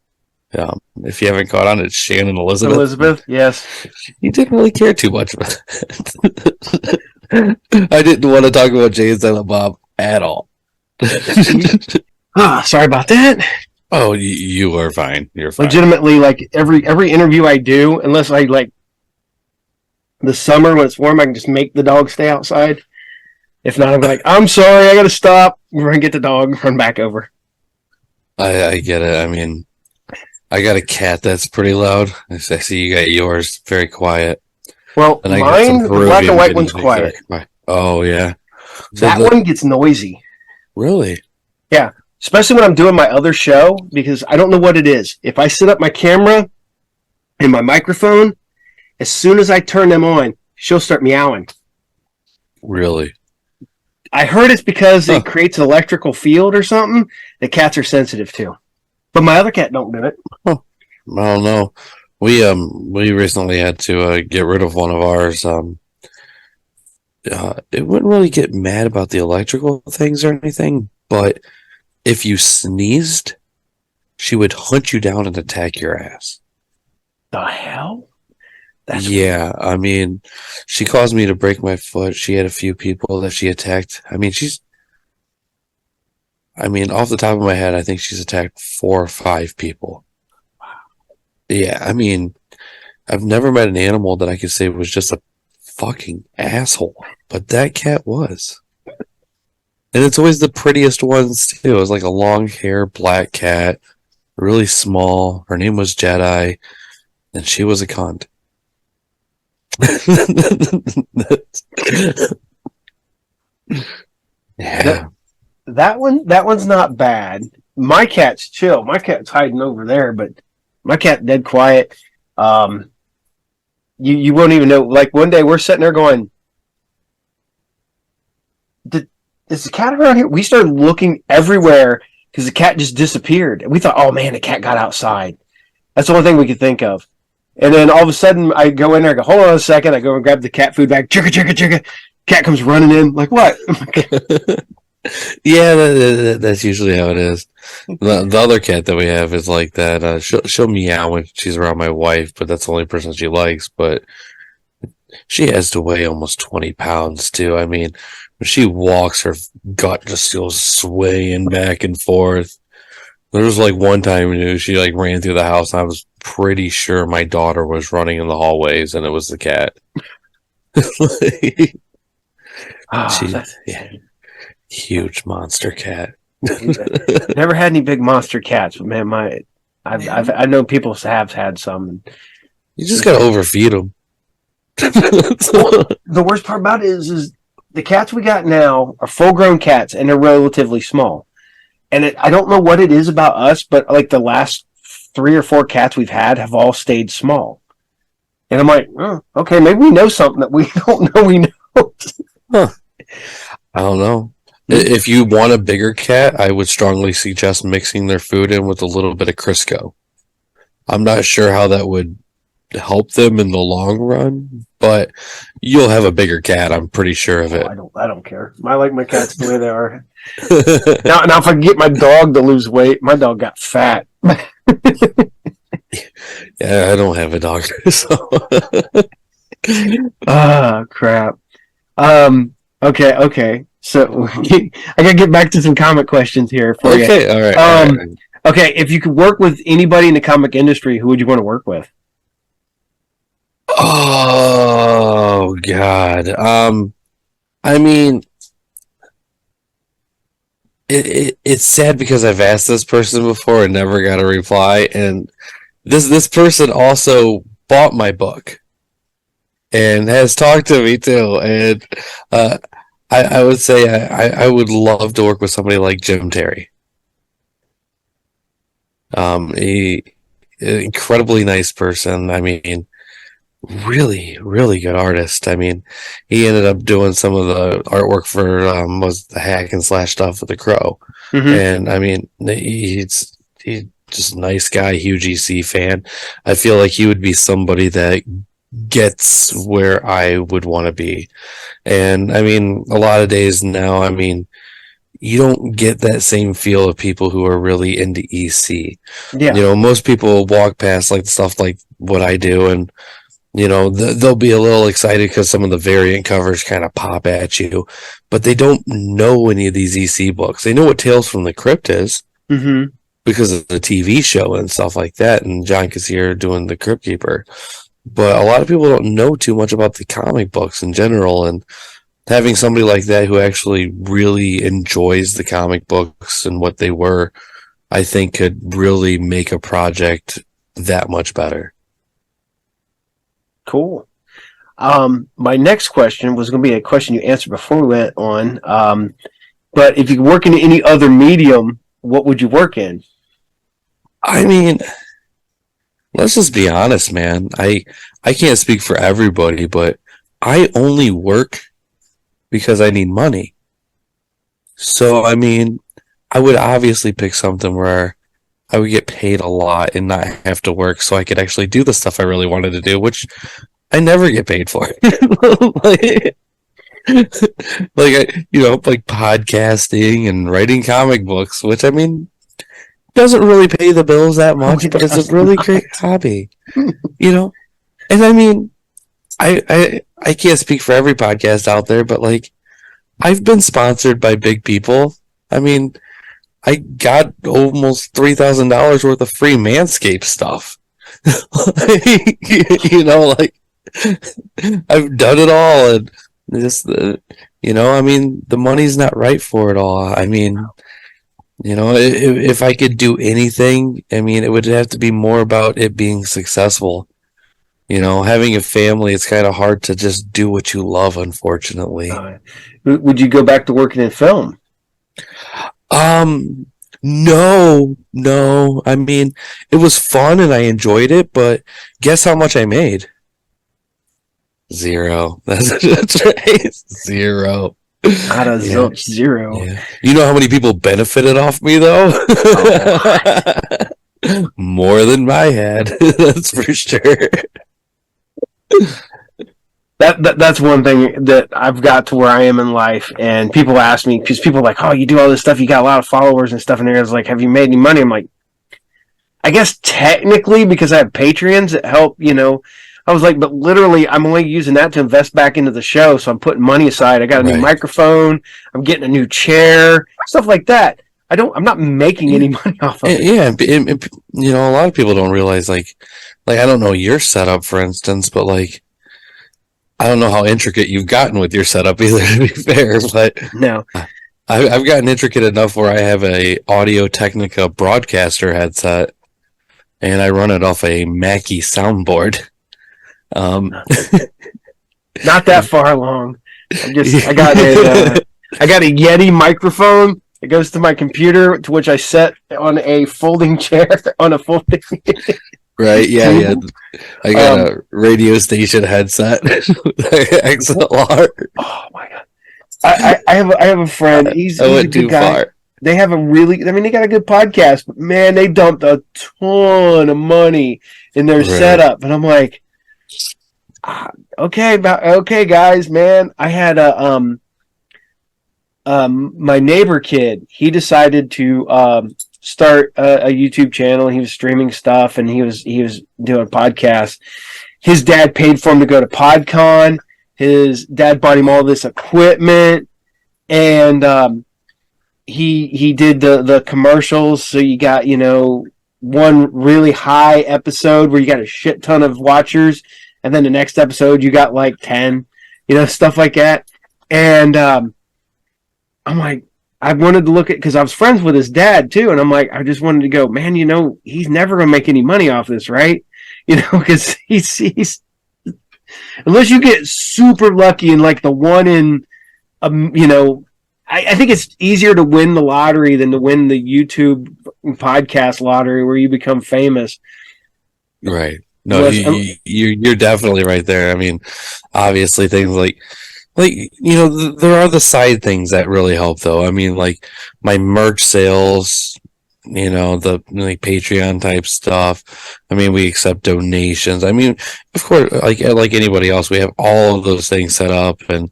If you haven't caught on, it's Shannon Elizabeth. Elizabeth, yes. You didn't really care too much about it. I didn't want to talk about Jay and Silent Bob at all. Sorry about that. Oh, you are fine. You're fine. Legitimately, like every interview I do, unless I like the summer when it's warm, I can just make the dog stay outside. If not, I'm like, I'm sorry, I got to stop. We're gonna get the dog, run back over. I get it. I mean, I got a cat that's pretty loud. I see you got yours very quiet. Well, and mine, the black and white one's quiet. Oh yeah. So That one gets noisy. really? Yeah. Especially when I'm doing my other show, because I don't know what it is. If I set up my camera and my microphone, as soon as I turn them on, she'll start meowing. Really? I heard it's because Huh. it creates an electrical field or something that cats are sensitive to. But my other cat don't do it. Huh. I don't know. We recently had to get rid of one of ours. It wouldn't really get mad about the electrical things or anything, but if you sneezed, she would hunt you down and attack your ass. The hell? That's yeah, weird. I mean, she caused me to break my foot. She had a few people that she attacked. I mean, off the top of my head, I think she's attacked 4 or 5 people. Yeah, I mean, I've never met an animal that I could say was just a fucking asshole, but that cat was. And it's always the prettiest ones too. It was like a long hair black cat, really small. Her name was Jedi, and she was a cunt. Yeah. That one's not bad. My cat's chill. My cat's hiding over there, but my cat dead quiet. You won't even know. Like one day we're sitting there going, is the cat around here? We started looking everywhere because the cat just disappeared. And we thought, oh man, the cat got outside. That's the only thing we could think of. And then all of a sudden I go in there, I go, hold on a second. I go and grab the cat food bag. Chicka, chicka, chicka. Cat comes running in. Like, what? Yeah, that's usually how it is. The other cat that we have is like that. She'll meow when she's around my wife, but that's the only person she likes. But she has to weigh almost 20 pounds too. I mean, when she walks, her gut just goes swaying back and forth. There was like one time she like ran through the house, and I was pretty sure my daughter was running in the hallways, and it was the cat. Yeah, huge monster cat. Never had any big monster cats, but man, I know people have had some. You just gotta overfeed them. The worst part about it is the cats we got now are full-grown cats, and they're relatively small. And I don't know what it is about us, but like the last 3 or 4 cats we've had have all stayed small. And I'm like, oh, okay, maybe we know something that we don't know we know. Huh. I don't know. If you want a bigger cat, I would strongly suggest mixing their food in with a little bit of Crisco. I'm not sure how that would help them in the long run, but you'll have a bigger cat. I'm pretty sure of it. I don't care. I like my cats the way they are. now, if I get my dog to lose weight, my dog got fat. Yeah, I don't have a dog, so. Crap. Okay. So I gotta get back to some comic questions here for you. Okay, all right. Okay, if you could work with anybody in the comic industry, who would you want to work with? Oh God. I mean, it's sad because I've asked this person before and never got a reply, and this person also bought my book and has talked to me too, and I would say I would love to work with somebody like Jim Terry. An incredibly nice person. I mean, really, really good artist. I mean, he ended up doing some of the artwork for was the hack and slash stuff with the Crow, and I mean, he's just a nice guy, huge EC fan. I feel like he would be somebody that gets where I would want to be. And I mean, a lot of days now, I mean, you don't get that same feel of people who are really into EC. Yeah. You know, most people walk past like stuff like what I do, and you know, they'll be a little excited because some of the variant covers kind of pop at you, but they don't know any of these EC books. They know what Tales from the Crypt is because of the TV show and stuff like that, and John Kassir doing the Crypt Keeper. But a lot of people don't know too much about the comic books in general, and having somebody like that who actually really enjoys the comic books and what they were, I think could really make a project that much better. Cool. My next question was going to be a question you answered before we went on. But if you could work in any other medium, what would you work in? I mean, let's just be honest, man. I can't speak for everybody, but I only work because I need money. So, I mean, I would obviously pick something where I would get paid a lot and not have to work so I could actually do the stuff I really wanted to do, which I never get paid for. like, like podcasting and writing comic books, which I mean doesn't really pay the bills that much, but it's a really great hobby, And I mean, I can't speak for every podcast out there, but like I've been sponsored by big people. I mean, I got almost $3,000 worth of free Manscaped stuff. Like I've done it all, and just I mean, the money's not right for it all. I mean, if I could do anything, I mean, it would have to be more about it being successful. Having a family, it's kind of hard to just do what you love, unfortunately. Would you go back to working in film? No. I mean, it was fun and I enjoyed it, but guess how much I made? Zero. That's right. Zero. Out of zilch, zero. Yeah. You know how many people benefited off me, though? More than my head. That's for sure. That's one thing that I've got to where I am in life, and people ask me, because people are like, oh, you do all this stuff, you got a lot of followers and stuff, and they're like, have you made any money? I'm like, I guess technically, because I have Patreons that help, I was like, but literally, I'm only using that to invest back into the show, so I'm putting money aside. I got a new microphone, I'm getting a new chair, stuff like that. I'm not making any money off of it. Yeah, a lot of people don't realize, like I don't know your setup, for instance, but like, I don't know how intricate you've gotten with your setup either, to be fair, but no, I've gotten intricate enough where I have a Audio Technica broadcaster headset, and I run it off a Mackie soundboard. Not that far along. I got a Yeti microphone. It goes to my computer, to which I set on a folding chair on a folding. Right, yeah. I got a radio station headset. XLR. Oh my god! I have a friend. He's a good guy. Far. They have they got a good podcast, but man, they dumped a ton of money in their setup, and I'm like, okay, guys, man. I had my neighbor kid. He decided to start a YouTube channel. He was streaming stuff, and he was doing podcasts. His dad paid for him to go to PodCon. His dad bought him all this equipment, and he did the commercials. So you got one really high episode where you got a shit ton of watchers, and then the next episode you got like 10, stuff like that. And I'm like, I wanted to look at, because I was friends with his dad too, and I'm like, I just wanted to go, man, he's never going to make any money off this, right? Because he's unless you get super lucky and like the one in, I think it's easier to win the lottery than to win the YouTube podcast lottery where you become famous. Right. No, you're definitely right there. I mean, obviously things like there are the side things that really help, though. I mean, like my merch sales, the Patreon type stuff. I mean, we accept donations. I mean, of course, like anybody else, we have all of those things set up, and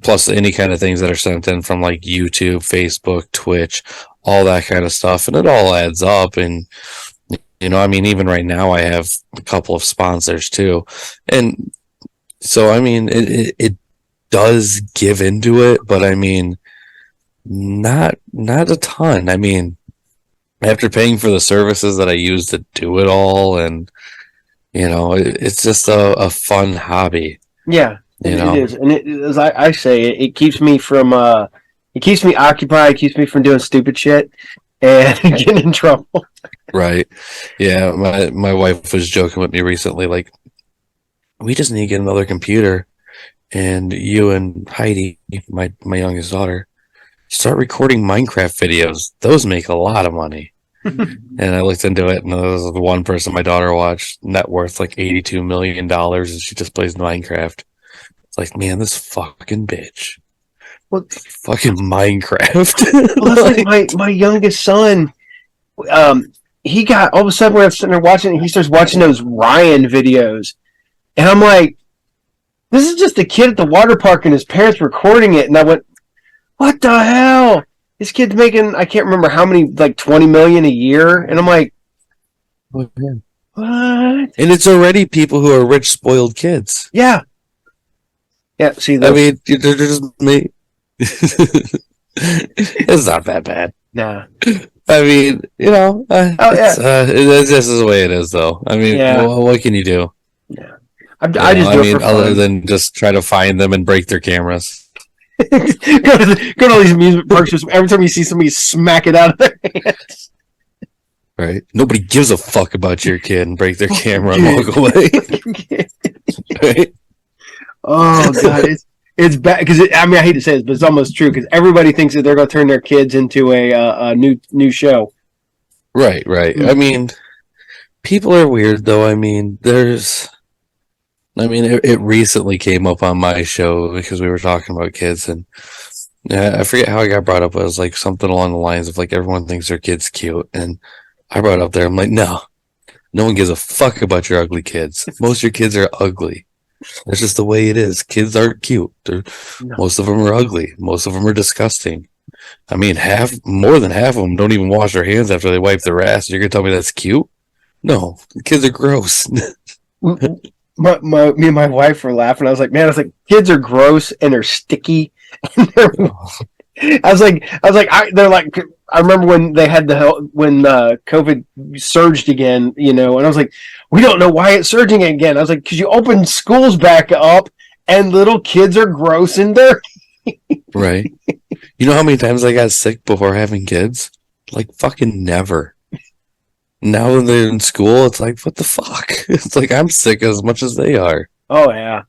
plus any kind of things that are sent in from like YouTube, Facebook, Twitch, all that kind of stuff, and it all adds up. And I mean, even right now, I have a couple of sponsors too, and so, I mean, it does give into it, but I mean, not a ton. I mean, after paying for the services that I use to do it all, and it's just a fun hobby. Yeah, it is, and as I say, it keeps me from it keeps me occupied, keeps me from doing stupid shit and getting in trouble. Right. Yeah, my wife was joking with me recently, like, we just need to get another computer, and you and Heidi, my youngest daughter, start recording Minecraft videos. Those make a lot of money. And I looked into it, and there was the one person my daughter watched, net worth like $82 million, and she just plays Minecraft. It's like, man, this fucking bitch. What fucking Minecraft? Well, that's like my youngest son. He got all of a sudden we're sitting there watching, and he starts watching those Ryan videos, and I'm like, this is just a kid at the water park and his parents recording it, and I went, what the hell? This kid's making, I can't remember how many, like 20 million a year, and I'm like, what? And it's already people who are rich, spoiled kids. Yeah. Yeah, see, I mean, they're just me. It's not that bad. Nah. I mean, you know, this is the way it is, though. I mean, what can you do? Yeah. I just do it for fun. Other than just try to find them and break their cameras. go to all these amusement parks. Just every time you see somebody smack it out of their hands. Right. Nobody gives a fuck about your kid and break their camera and walk away. Right? Oh god, it's bad because I mean I hate to say this, but it's almost true because everybody thinks that they're going to turn their kids into a new show. Right. Mm-hmm. I mean, people are weird though. I mean, it recently came up on my show because we were talking about kids, and I forget how I got brought up. It was like something along the lines of like everyone thinks their kid's cute, and I brought up there. I'm like, no one gives a fuck about your ugly kids. Most of your kids are ugly. That's just the way it is. Kids aren't cute. Most of them are ugly. Most of them are disgusting. I mean, more than half of them don't even wash their hands after they wipe their ass. You're gonna tell me that's cute? No, the kids are gross. Me and my wife were laughing. I was like, kids are gross and they're sticky. I was like, I remember when they had when COVID surged again, you know, and I was like, we don't know why it's surging again. I was like, because you open schools back up and little kids are gross and dirty. Right. You know how many times I got sick before having kids? Like fucking never. Now that they're in school, it's like, what the fuck? It's like I'm sick as much as they are. Oh yeah,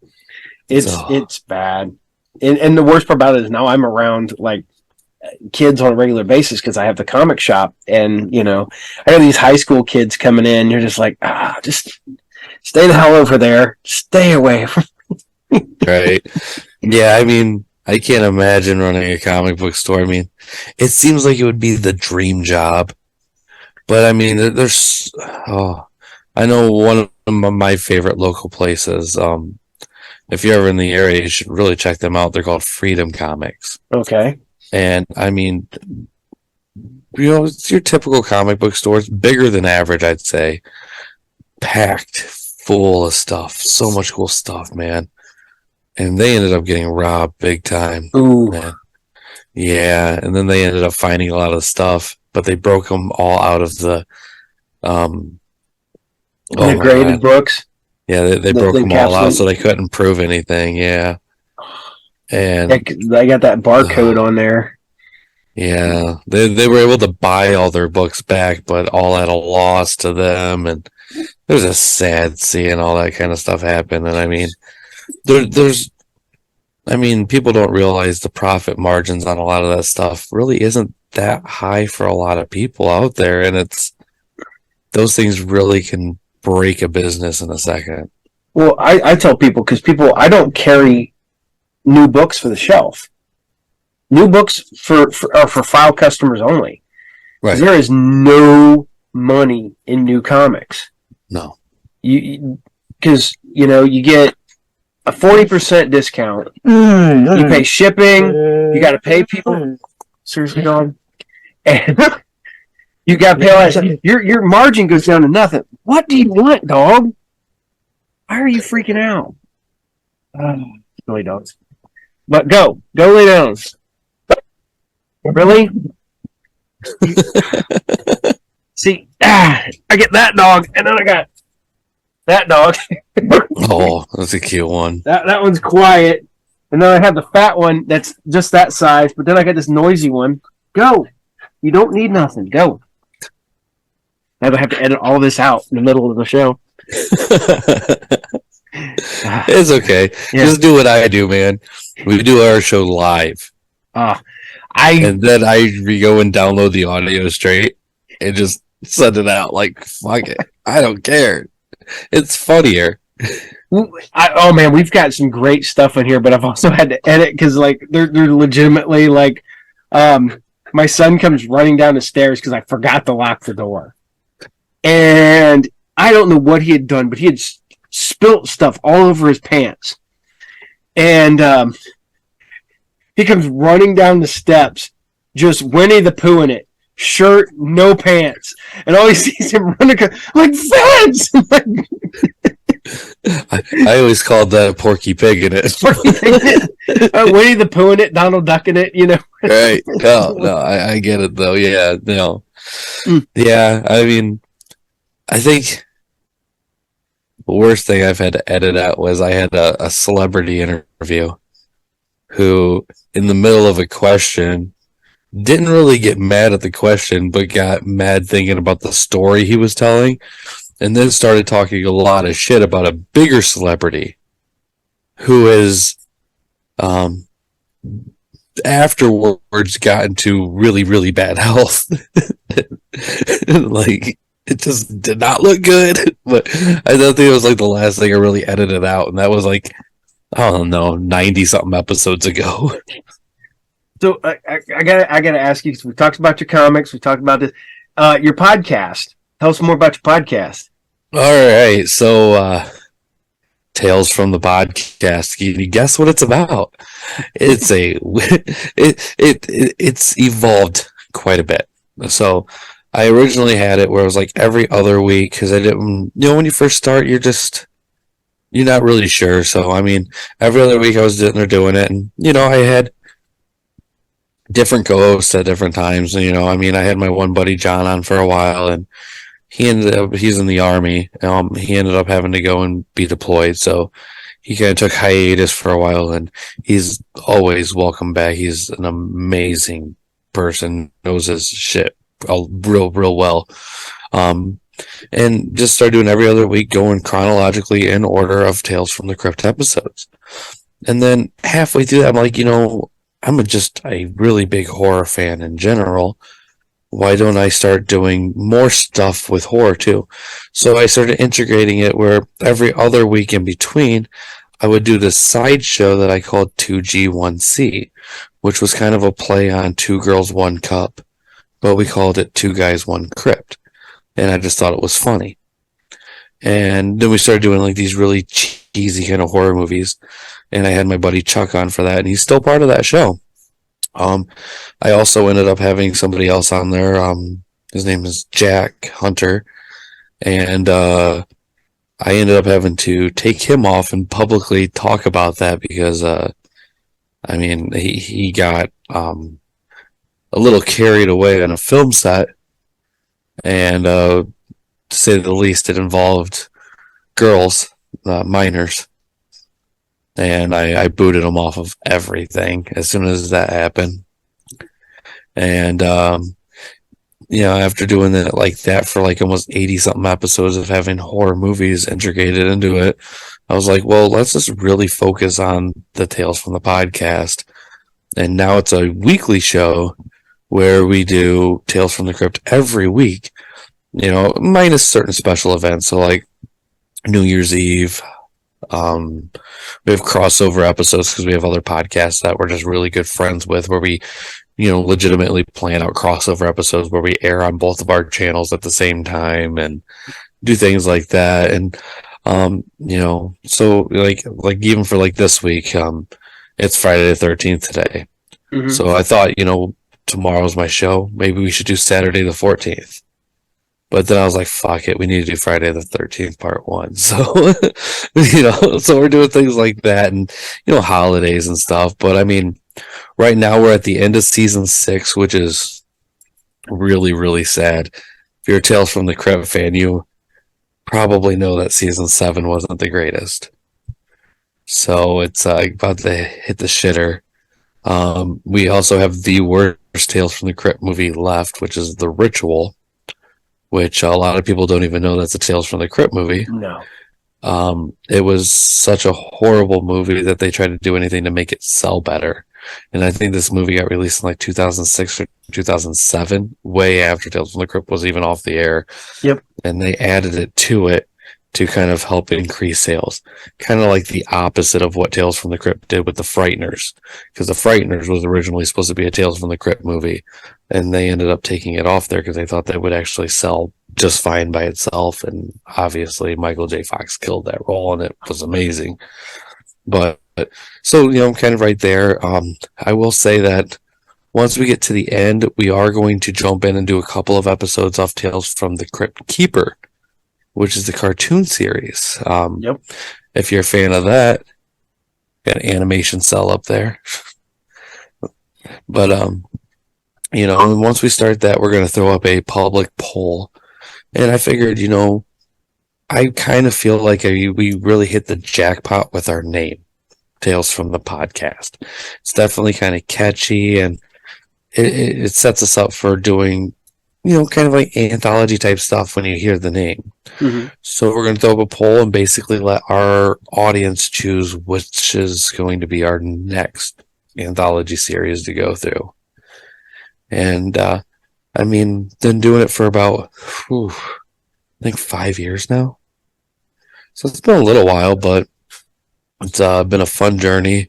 it's bad. And the worst part about it is now I'm around like kids on a regular basis because I have the comic shop, and you know I have these high school kids coming in. You're just like, just stay the hell over there, stay away from me. Right? Yeah, I mean, I can't imagine running a comic book store. I mean, it seems like it would be the dream job, but I mean, I know one of my favorite local places. If you're ever in the area, you should really check them out. They're called Freedom Comics. Okay. And I mean, you know, it's your typical comic book store. It's bigger than average, I'd say. Packed full of stuff. So much cool stuff, man. And they ended up getting robbed big time. Ooh. Man. Yeah. And then they ended up finding a lot of stuff, but they broke them all out of the graded books. Yeah, they broke them all out, so they couldn't prove anything. Yeah, and they got that barcode on there. Yeah, they were able to buy all their books back, but all at a loss to them, and it was just sad seeing all that kind of stuff happen. And I mean, people don't realize the profit margins on a lot of that stuff really isn't that high for a lot of people out there, and those things really can break a business in a second. Well, I tell people, because I don't carry new books for the shelf. New books are for file customers only. Right. There is no money in new comics. No. Because you get a 40% discount. You pay shipping. You got to pay people. Seriously, dog. And you got to pay all that stuff. Your margin goes down to nothing. What do you want, dog? Why are you freaking out? Really, dogs. But go lay down. Really? See, I get that dog, and then I got that dog. Oh, that's a cute one. That one's quiet, and then I have the fat one that's just that size. But then I got this noisy one. Go. You don't need nothing. Go. I have to edit all this out in the middle of the show. It's okay. Yeah. Just do what I do, man. We do our show live. And then I go and download the audio straight and just send it out. Like, fuck it. I don't care. It's funnier. Oh man, we've got some great stuff in here, but I've also had to edit because like they're legitimately like, my son comes running down the stairs because I forgot to lock the door, and I don't know what he had done, but he had spilt stuff all over his pants, and he comes running down the steps, just Winnie the Pooh in it, shirt, no pants, and all he sees him running like feds. I always called that Porky Pig in it. Winnie the Pooh in it, Donald Duck in it, you know. Right? No, I get it though. Yeah, no, yeah. I mean, I think the worst thing I've had to edit out was I had a celebrity interview who, in the middle of a question, didn't really get mad at the question, but got mad thinking about the story he was telling. And then started talking a lot of shit about a bigger celebrity who is afterwards got into really, really bad health. Like, it just did not look good. But I don't think it was like the last thing I really edited out. And that was like, I don't know, 90-something episodes ago. So I gotta ask you, because we talked about your comics, we talked about this, your podcast. Tell us more about your podcast. All right, so Tales from the Podcast. Can you guess what it's about? It's it's evolved quite a bit. So I originally had it where it was like every other week because I didn't, when you first start, you're not really sure. So I mean, every other week I was sitting there doing it, and I had different co-hosts at different times. And, I mean, I had my one buddy John on for a while, and he's in the Army. He ended up having to go and be deployed, so he kind of took hiatus for a while, and he's always welcome back. He's an amazing person, knows his shit real well. And just started doing every other week, going chronologically in order of Tales from the Crypt episodes. And then halfway through that, I'm like, I'm just a really big horror fan in general. Why don't I start doing more stuff with horror too? So I started integrating it where every other week in between, I would do this side show that I called 2G1C, which was kind of a play on Two Girls, One Cup, but we called it Two Guys, One Crypt. And I just thought it was funny. And then we started doing like these really cheesy kind of horror movies. And I had my buddy Chuck on for that, and he's still part of that show. I also ended up having somebody else on there. His name is Jack Hunter, and I ended up having to take him off and publicly talk about that because, I mean, he got a little carried away on a film set, and to say the least, it involved girls, minors. And I booted him off of everything as soon as that happened. And, after doing that like that for like almost 80-something episodes of having horror movies integrated into it, I was like, well, let's just really focus on the Tales from the Podcast. And now it's a weekly show where we do Tales from the Crypt every week, minus certain special events. So like New Year's Eve, we have crossover episodes because we have other podcasts that we're just really good friends with where we, legitimately plan out crossover episodes where we air on both of our channels at the same time and do things like that. And, so like even for like this week, it's Friday the 13th today. Mm-hmm. So I thought, tomorrow's my show. Maybe we should do Saturday the 14th. But then I was like, fuck it, we need to do Friday the 13th part 1. So, so we're doing things like that and, holidays and stuff. But I mean, right now we're at the end of season 6, which is really, really sad. If you're a Tales from the Crypt fan, you probably know that season 7 wasn't the greatest. So it's about to hit the shitter. We also have the worst Tales from the Crypt movie left, which is The Ritual, which a lot of people don't even know that's a Tales from the Crypt movie. No. It was such a horrible movie that they tried to do anything to make it sell better. And I think this movie got released in like 2006 or 2007, way after Tales from the Crypt was even off the air. Yep. And they added it to kind of help increase sales. Kind of like the opposite of what Tales from the Crypt did with The Frighteners. Because The Frighteners was originally supposed to be a Tales from the Crypt movie. And they ended up taking it off there because they thought that would actually sell just fine by itself. And obviously Michael J. Fox killed that role and it was amazing. But so, kind of right there. I will say that once we get to the end, we are going to jump in and do a couple of episodes off Tales from the Crypt Keeper, which is the cartoon series. Yep. If you're a fan of that, got an animation cell up there. But, once we start that, we're going to throw up a public poll. And I figured, I kind of feel like we really hit the jackpot with our name, Tales from the Podcast. It's definitely kind of catchy, and it sets us up for doing, kind of like anthology type stuff when you hear the name. Mm-hmm. So we're going to throw up a poll and basically let our audience choose which is going to be our next anthology series to go through. And, been doing it for about, I think 5 years now. So it's been a little while, but it's been a fun journey.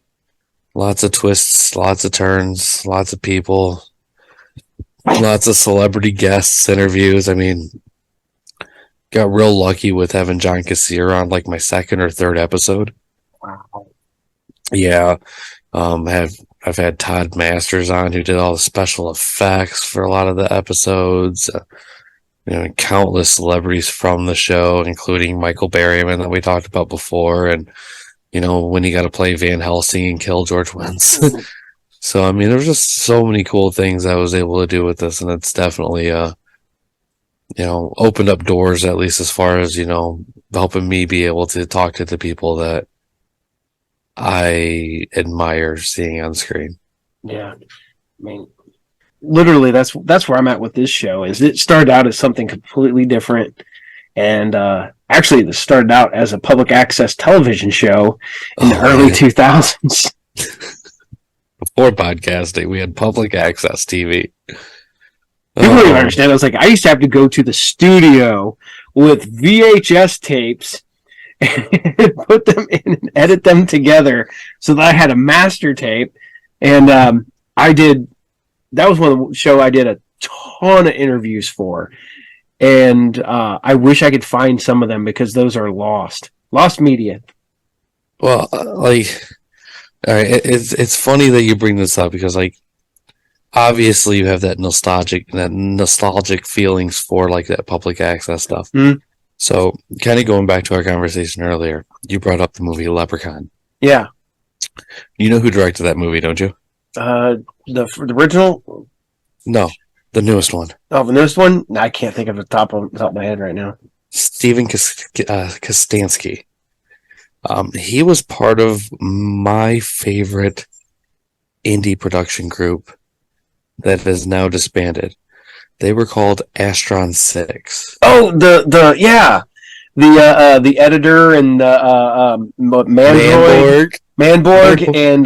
Lots of twists, lots of turns, lots of people, lots of celebrity guests, interviews. Got real lucky with having John Kassir on like my second or third episode. Wow. Yeah. I've had Todd Masters on who did all the special effects for a lot of the episodes. Countless celebrities from the show, including Michael Berryman that we talked about before, and when he got to play Van Helsing and kill George Wentz. So there's just so many cool things I was able to do with this, and it's definitely opened up doors, at least as far as helping me be able to talk to the people that I admire seeing on screen. Yeah, literally, that's where I'm at with this show. Is it started out as something completely different, and actually, it started out as a public access television show in the early 2000s. Before podcasting, we had public access TV. People don't even understand. I was like, I used to have to go to the studio with VHS tapes and put them in and edit them together so that I had a master tape. And that was one of the show I did a ton of interviews for. And I wish I could find some of them because those are lost media. Well, all right, it's funny that you bring this up because obviously you have that nostalgic feelings for that public access stuff. Mm-hmm. So kind of going back to our conversation earlier, you brought up the movie Leprechaun. Yeah. You know who directed that movie, don't you? The original? No, the newest one. Oh, the newest one? I can't think of the top of my head right now. Steven Kostanski. He was part of my favorite indie production group that is now disbanded. They were called Astron 6. Oh, the editor and Manborg and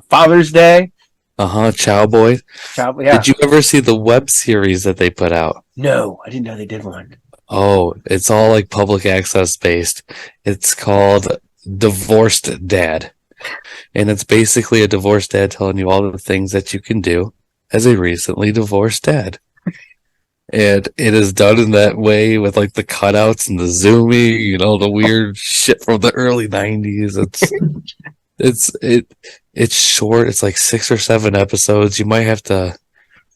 Father's Day. Chowboy. Yeah. Did you ever see the web series that they put out? No, I didn't know they did one. Oh, it's all public access based. It's called Divorced Dad. And it's basically a divorced dad telling you all the things that you can do as a recently divorced dad. And it is done in that way with the cutouts and the zooming, the weird shit from the early 90s. It's short. It's 6 or 7 episodes. You might have to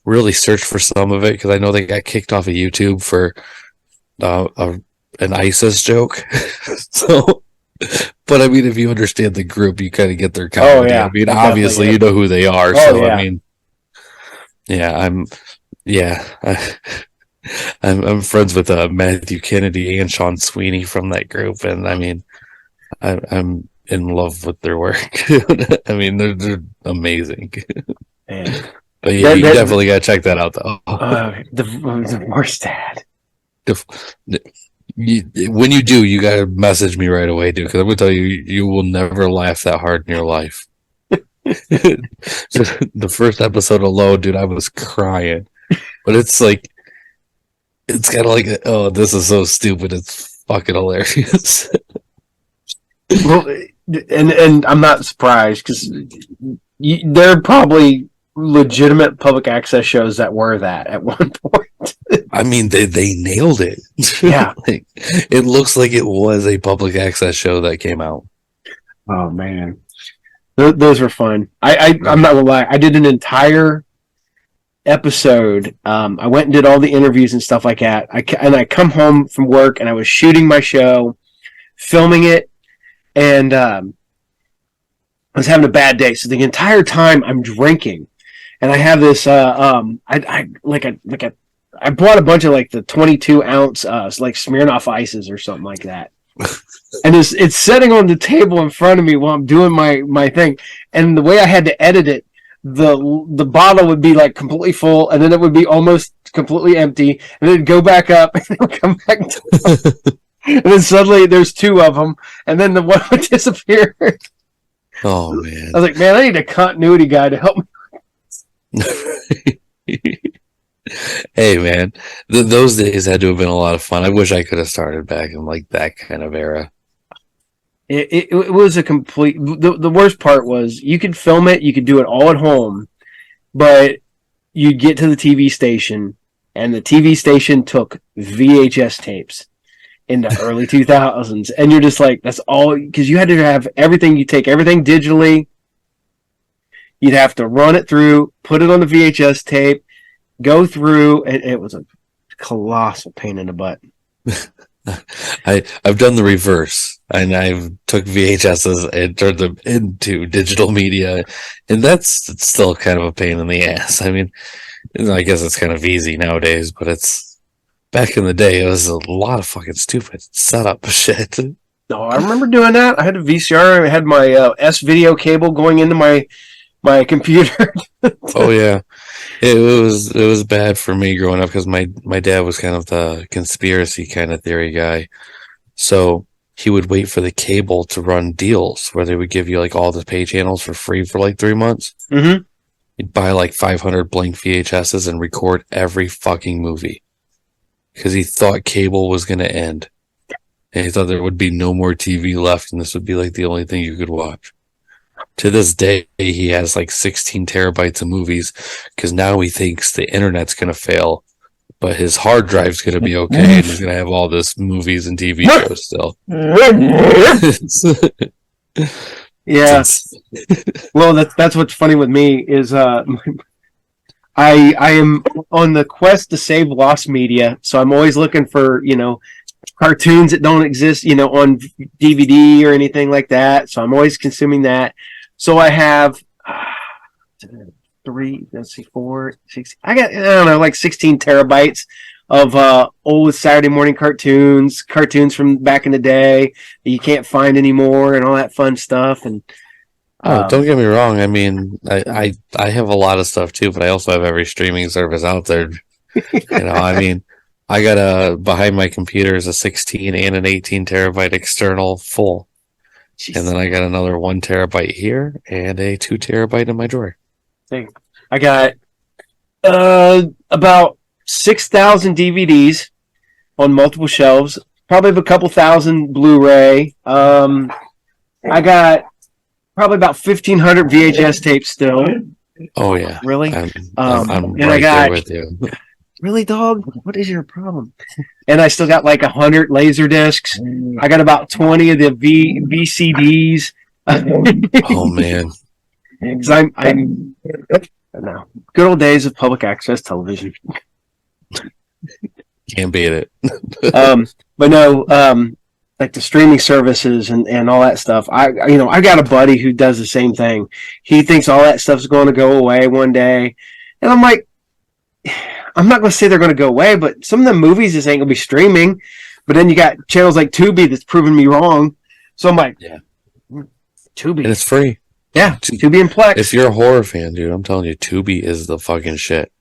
really search for some of it because I know they got kicked off of YouTube for an ISIS joke. So, but if you understand the group, you kind of get their comedy. Oh, yeah. Obviously, you know who they are. I'm friends with Matthew Kennedy and Sean Sweeney from that group, and I'm in love with their work. They're amazing. Man. But yeah, you definitely gotta check that out, though. Divorced Dad. When you do, you gotta message me right away, dude. Because I'm gonna tell you, you will never laugh that hard in your life. The first episode alone, dude, I was crying. But it's like, it's kind of like, oh, this is so stupid. It's fucking hilarious. Well, and I'm not surprised because there are probably legitimate public access shows that were that at one point. I mean, they nailed it. Yeah. Like, it looks like it was a public access show that came out. Oh, man. Those were fun. I'm not gonna lie. I did an entire episode. I went and did all the interviews and stuff like that. I come home from work and I was shooting my show, filming it, and I was having a bad day. So the entire time I'm drinking, and I have this. I bought a bunch of like the 22-ounce like Smirnoff Ices or something like that. And it's sitting on the table in front of me while I'm doing my thing. And the way I had to edit it, the bottle would be like completely full, and then it would be almost completely empty, and then it'd go back up, and then it would come back down. And then suddenly there's two of them, and then the one would disappear. Oh, man. I was like, man, I need a continuity guy to help me. Hey, man, those days had to have been a lot of fun. I wish I could have started back in like that kind of era. It was a complete. The worst part was you could film it, you could do it all at home, but you'd get to the TV station, and the TV station took VHS tapes in the early 2000s, and you're just like, that's all, because you had to have everything. You take everything digitally. You'd have to run it through, put it on the VHS tape, go through, and it was a colossal pain in the butt. I've done the reverse, and I've took VHSs and turned them into digital media, and that's still kind of a pain in the ass. I mean, I guess it's kind of easy nowadays, but it's back in the day, it was a lot of fucking stupid setup shit. No, I remember doing that. I had a VCR. I had my S-video cable going into my computer. Oh yeah, it was bad for me growing up because my dad was kind of the conspiracy kind of theory guy, so he would wait for the cable to run deals where they would give you like all the pay channels for free for like 3 months. Mm-hmm. He'd buy like 500 blank VHSs and record every fucking movie because he thought cable was going to end, and he thought there would be no more TV left, and this would be like the only thing you could watch. To this day, he has like 16 terabytes of movies because now he thinks the internet's going to fail, but his hard drive's going to be okay, and he's going to have all this movies and TV shows still. Yeah. Well, that's what's funny with me is I am on the quest to save lost media, so I'm always looking for, cartoons that don't exist, on DVD or anything like that. So I'm always consuming that. So I have 4, 6. I don't know, like 16 terabytes of old Saturday morning cartoons from back in the day that you can't find anymore, and all that fun stuff. And don't get me wrong. I mean, I have a lot of stuff too, but I also have every streaming service out there. I mean, I got behind my computer is a 16 and an 18 terabyte external full. Jeez. And then I got another 1 terabyte here and a 2 terabyte in my drawer. I got about 6,000 DVDs on multiple shelves. Probably a couple thousand Blu-ray. I got probably about 1,500 VHS tapes still. Oh yeah, really? I'm and right I got, there with you. Really, dog? What is your problem? And I still got like 100 laser discs. I got about 20 of the VCDs. Oh man! Because I'm no, good old days of public access television. Can't beat it. But no, like the streaming services and all that stuff. I got a buddy who does the same thing. He thinks all that stuff's going to go away one day, and I'm like, I'm not going to say they're going to go away, but some of the movies just ain't going to be streaming. But then you got channels like Tubi that's proving me wrong. So I'm like, yeah, Tubi, and it's free. Yeah, Tubi and Plex. If you're a horror fan, dude, I'm telling you, Tubi is the fucking shit.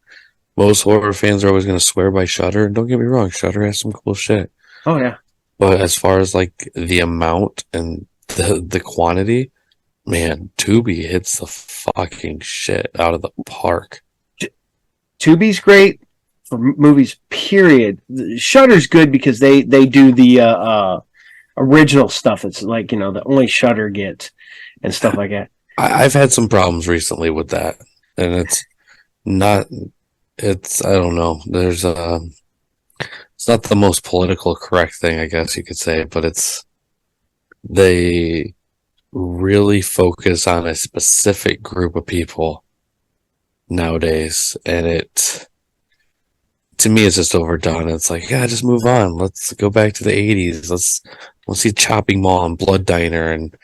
Most horror fans are always going to swear by Shudder, and don't get me wrong, Shudder has some cool shit. Oh yeah, But as far as like the amount and the quantity, man, Tubi hits the fucking shit out of the park. Tubi's great for movies, period. Shudder's good because they do the original stuff. It's like, that only Shudder gets and stuff like that. I've had some problems recently with that, and it's not. It's I don't know. There's it's not the most political correct thing, I guess you could say, but they really focus on a specific group of people nowadays, and to me it's just overdone. It's like, yeah, just move on. Let's go back to the 80s. Let's see Chopping Mall and Blood Diner, and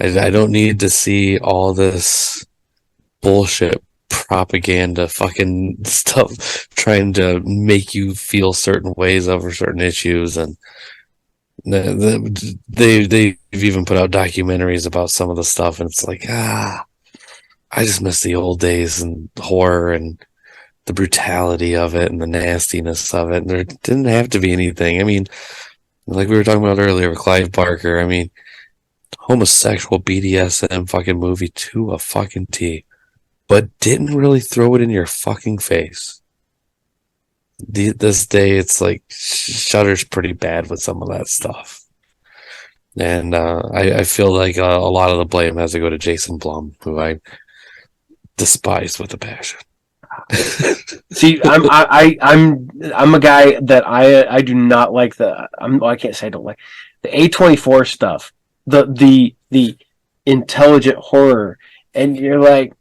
I don't need to see all this bullshit propaganda fucking stuff trying to make you feel certain ways over certain issues. And they've even put out documentaries about some of the stuff, and it's like, I just miss the old days and horror and the brutality of it and the nastiness of it. And there didn't have to be anything. I mean, like we were talking about earlier with Clive Barker, I mean, homosexual BDSM fucking movie to a fucking T, but didn't really throw it in your fucking face. This day, it's like Shudder's pretty bad with some of that stuff. And I feel like a lot of the blame has to go to Jason Blum, who I despise with a passion. See, I'm a guy that I do not like I can't say I don't like the A24 stuff, the intelligent horror, and you're like,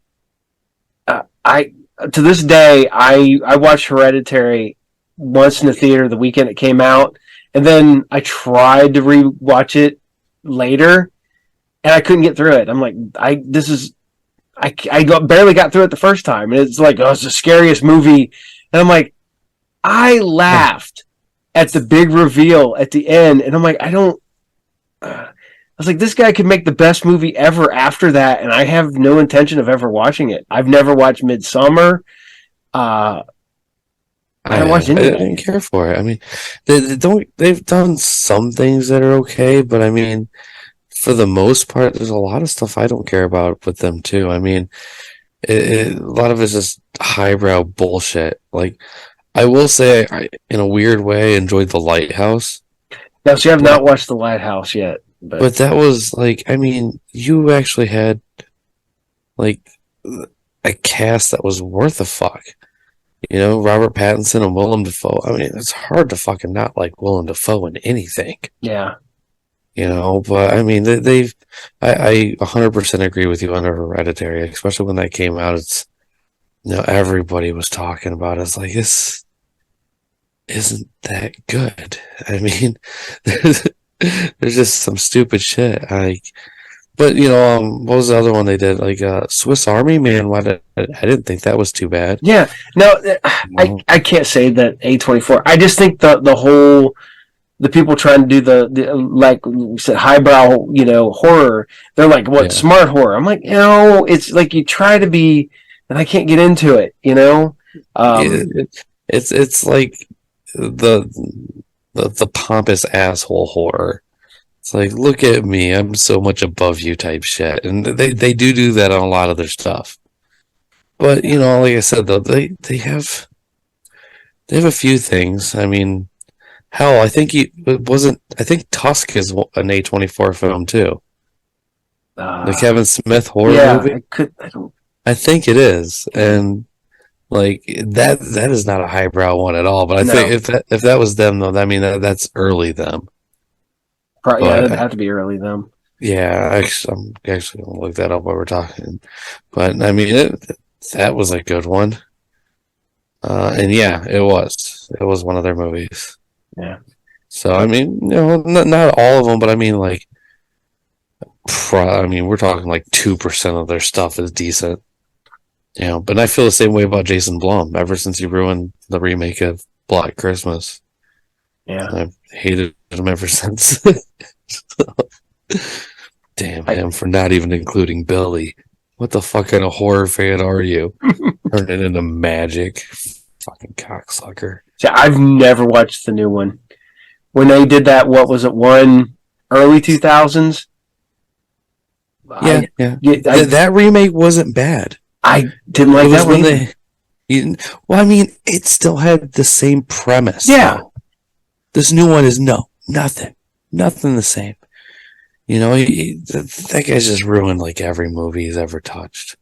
I to this day I watched Hereditary once in the theater the weekend it came out, and then I tried to rewatch it later, and I couldn't get through it. I'm like, I barely got through it the first time, and it's like, it's the scariest movie, and I'm like, I laughed at the big reveal at the end, and I'm like, I was like, this guy could make the best movie ever after that, and I have no intention of ever watching it. I've never watched Midsommar. I don't watch anything. I didn't care for it. I mean, they've done some things that are okay, but I mean, for the most part, there's a lot of stuff I don't care about with them too. I mean, a lot of it's just highbrow bullshit. Like, I will say, I, in a weird way, enjoyed The Lighthouse. Now, see, I've not watched The Lighthouse yet. But that was like, I mean, you actually had like a cast that was worth a fuck. Robert Pattinson and Willem Dafoe. I mean, it's hard to fucking not like Willem Dafoe in anything. Yeah. But I mean, I 100% agree with you on Hereditary, especially when that came out. It's, everybody was talking about it. It's like, this isn't that good. I mean, there's just some stupid shit. But what was the other one they did? Like Swiss Army Man. I didn't think that was too bad. Yeah, no, I can't say that A24. I just think the people trying to do the like we said, highbrow, horror. They're like, what, smart horror? I'm like, it's like you try to be, and I can't get into it. It's like the pompous asshole horror. It's like, look at me, I'm so much above you type shit. And they do that on a lot of their stuff. But, like I said, though, they have a few things. I mean, hell, I think Tusk is an A24 film too. The Kevin Smith horror movie? I think it is. And like that is not a highbrow one at all. But I think if that was them, though, I mean that's early them. It'd have to be early them. Yeah, I'm actually gonna look that up while we're talking. But I mean, that was a good one. And yeah, it was one of their movies. Yeah. So I mean, not all of them, but I mean, like, we're talking like 2% of their stuff is decent. But I feel the same way about Jason Blum ever since he ruined the remake of Black Christmas. Yeah. I've hated him ever since. Damn him for not even including Billy. What the fuck kind of horror fan are you? Turn it into magic. Fucking cocksucker. See, I've never watched the new one. when they did that. What was it? One early 2000s. Yeah, that remake wasn't bad. I didn't like that one. Well, I mean, it still had the same premise. Yeah. Though. This new one is nothing the same. You know, that guy's just ruined like every movie he's ever touched,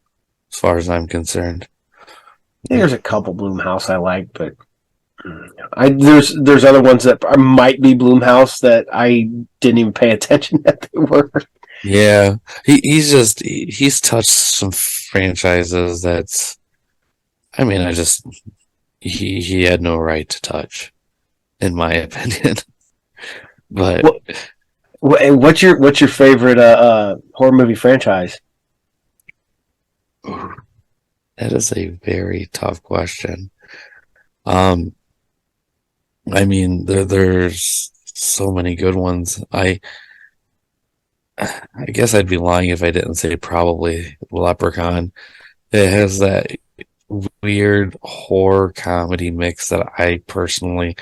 as far as I'm concerned. There's a couple Blumhouse I like, but there's other ones that might be Blumhouse that I didn't even pay attention that they were. Yeah, he's touched some franchises that's, I mean, he had no right to touch, in my opinion. But what's your favorite horror movie franchise? That is a very tough question. I mean, there's so many good ones. I guess I'd be lying if I didn't say probably Leprechaun. It has that weird horror comedy mix that I personally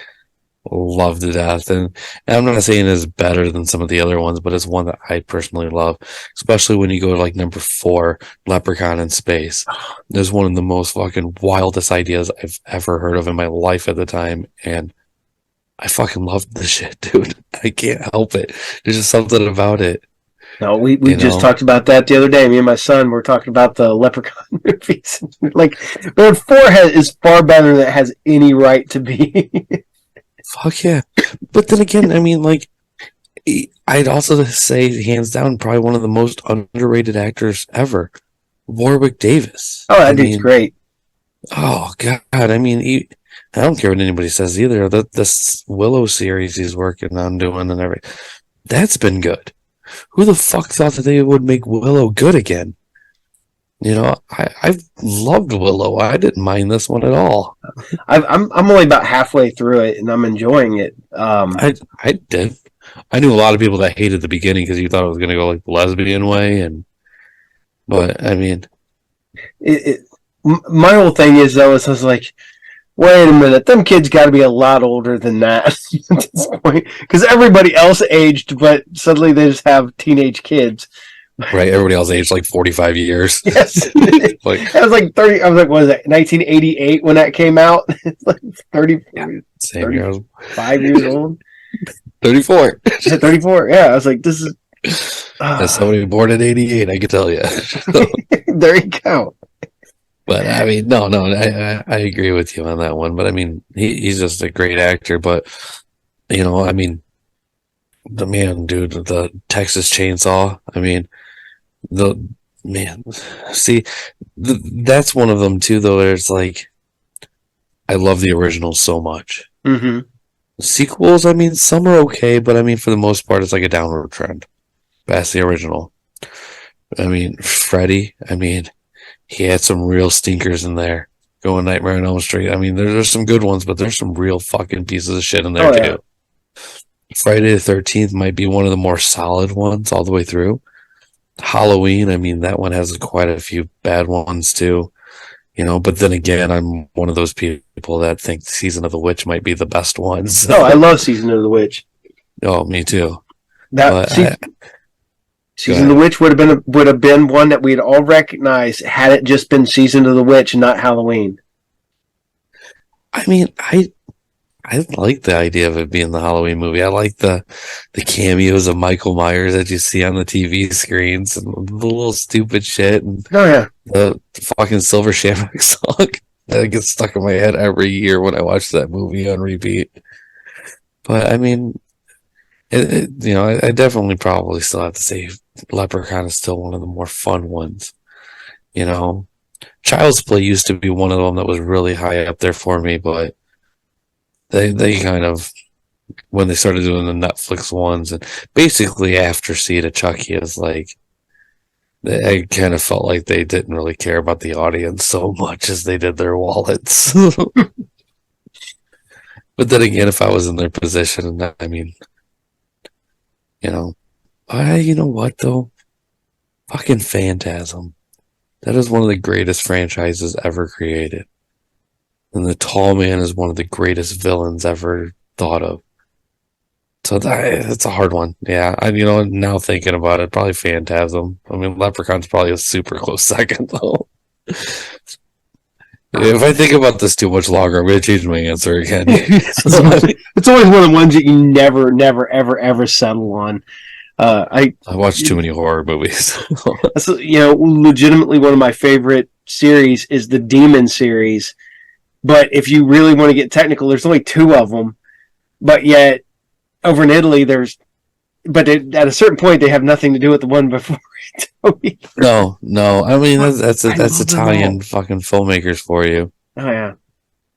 love to death. And I'm not saying it's better than some of the other ones, but it's one that I personally love, especially when you go to like number 4, Leprechaun in Space. There's one of the most fucking wildest ideas I've ever heard of in my life at the time. And I fucking love this shit, dude. I can't help it. There's just something about it. No, we just talked about that the other day. Me and my son were talking about the Leprechaun movies. Like, but 4 is far better than it has any right to be. Fuck yeah. But then again, I mean, like, I'd also say, hands down, probably one of the most underrated actors ever, Warwick Davis. Oh, that dude's great. Oh, God. I mean, I don't care what anybody says either. This Willow series he's working on doing and everything, that's been good. Who the fuck thought that they would make Willow good again? You know, I've loved Willow. I didn't mind this one at all. I'm only about halfway through it, and I'm enjoying it. I did. I knew a lot of people that hated the beginning because you thought it was going to go like the lesbian way, but I mean, my whole thing is though is I was like, wait a minute, them kids got to be a lot older than that at this point because everybody else aged, but suddenly they just have teenage kids. Right, everybody else aged like 45 years. Yes, like, I was like 30. I was like, what is that? 1988 when that came out. It's like 30, yeah, same year. 5 years old. 34. 34. Yeah, I was like, this is. As somebody born in 88, I can tell you. There you go. But I mean, no, I agree with you on that one. But I mean, he's just a great actor. But you know, I mean, the man, dude, the Texas Chainsaw. I mean, that's one of them too. Though there's like, I love the original so much. Mm-hmm. Sequels, I mean, some are okay, but I mean, for the most part, it's like a downward trend. That's the original. I mean, Freddy. I mean, he had some real stinkers in there. Going Nightmare on Elm Street. I mean, there's some good ones, but there's some real fucking pieces of shit in there too. Yeah. Friday the 13th might be one of the more solid ones all the way through. Halloween, I mean, that one has quite a few bad ones too. You know, but then again, I'm one of those people that think Season of the Witch might be the best one. So. Oh, I love Season of the Witch. Oh, me too. Season of the Witch would have been one that we'd all recognize had it just been Season of the Witch and not Halloween. I mean, I like the idea of it being the Halloween movie. I like the cameos of Michael Myers that you see on the TV screens and the little stupid shit. And the fucking Silver Shamrock song that gets stuck in my head every year when I watch that movie on repeat. But I mean, you know, I definitely probably still have to say Leprechaun is still one of the more fun ones. You know, Child's Play used to be one of them that was really high up there for me, but they kind of, when they started doing the Netflix ones, and basically after Seed of Chucky, is like, I kind of felt like they didn't really care about the audience so much as they did their wallets. But then again, if I was in their position, I mean, you know, you know what though? Fucking Phantasm. That is one of the greatest franchises ever created. And the Tall Man is one of the greatest villains ever thought of. So that's a hard one. Yeah, now thinking about it, probably Phantasm. I mean, Leprechaun's probably a super close second, though. If I think about this too much longer, I'm going to change my answer again. It's always one of the ones that you never, ever, ever settle on. I watch too many horror movies. Legitimately one of my favorite series is the Demon series. But if you really want to get technical, there's only 2 of them. But yet, over in Italy, at a certain point, they have nothing to do with the one before it. No. I mean, that's Italian fucking filmmakers for you. Oh,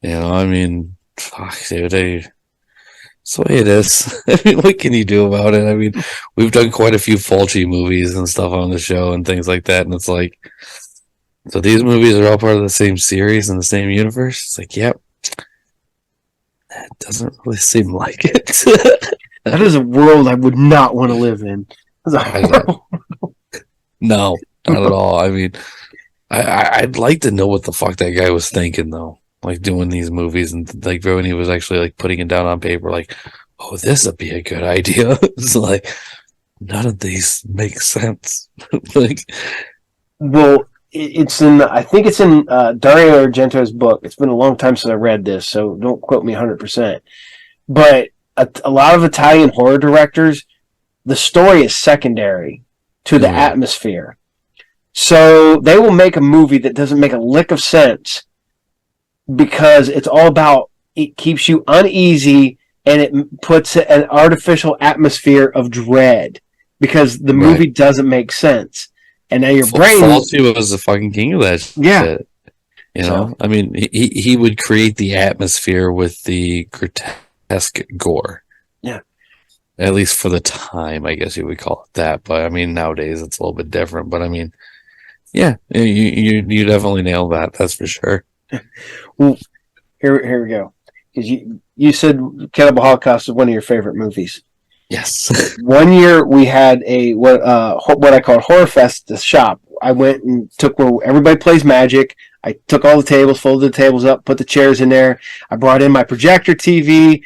yeah. I mean, fuck, dude. That's the way it is. I mean, what can you do about it? I mean, we've done quite a few Fulci movies and stuff on the show and things like that. And it's like, so these movies are all part of the same series and the same universe? It's like, yep. That doesn't really seem like it. That is a world I would not want to live in. No, not at all. I mean, I'd like to know what the fuck that guy was thinking, though. Like, doing these movies and, like, when he was actually, like, putting it down on paper, like, oh, this would be a good idea. It's like, none of these make sense. Like, well, I think it's in Dario Argento's book. It's been a long time since I read this, so don't quote me 100%. But a lot of Italian horror directors, the story is secondary to the atmosphere. So they will make a movie that doesn't make a lick of sense because it's all about, it keeps you uneasy and it puts an artificial atmosphere of dread because the movie doesn't make sense. And now your brain... Fulci was the fucking king of that shit. I mean, he would create the atmosphere with the grotesque gore. Yeah. At least for the time, I guess you would call it that. But, I mean, nowadays it's a little bit different. But, I mean, yeah, you definitely nailed that. That's for sure. Well, here we go. Because you said Cannibal Holocaust is one of your favorite movies. Yes. One year we had what I called Horror Fest at the shop. I went and took where everybody plays Magic. I took all the tables, folded the tables up, put the chairs in there. I brought in my projector TV.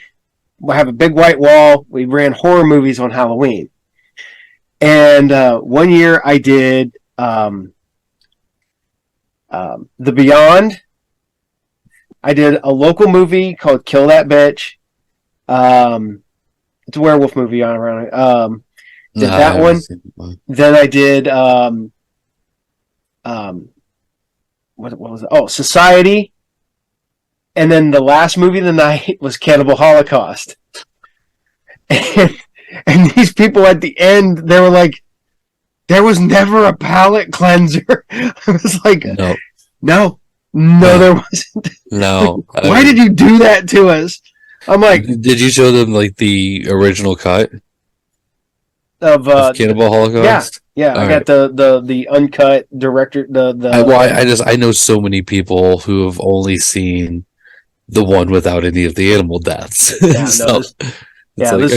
We have a big white wall. We ran horror movies on Halloween. And one year I did The Beyond. I did a local movie called Kill That Bitch. It's a werewolf movie on around. Did that one. Then I did what was it? Oh, Society. And then the last movie of the night was Cannibal Holocaust. And these people at the end, they were like, there was never a palate cleanser. I was like, no, there wasn't. No. Like, why did you do that to us? I'm like, did you show them like the original cut of Cannibal Holocaust? Yeah. I got the uncut director. I know so many people who have only seen the one without any of the animal deaths. I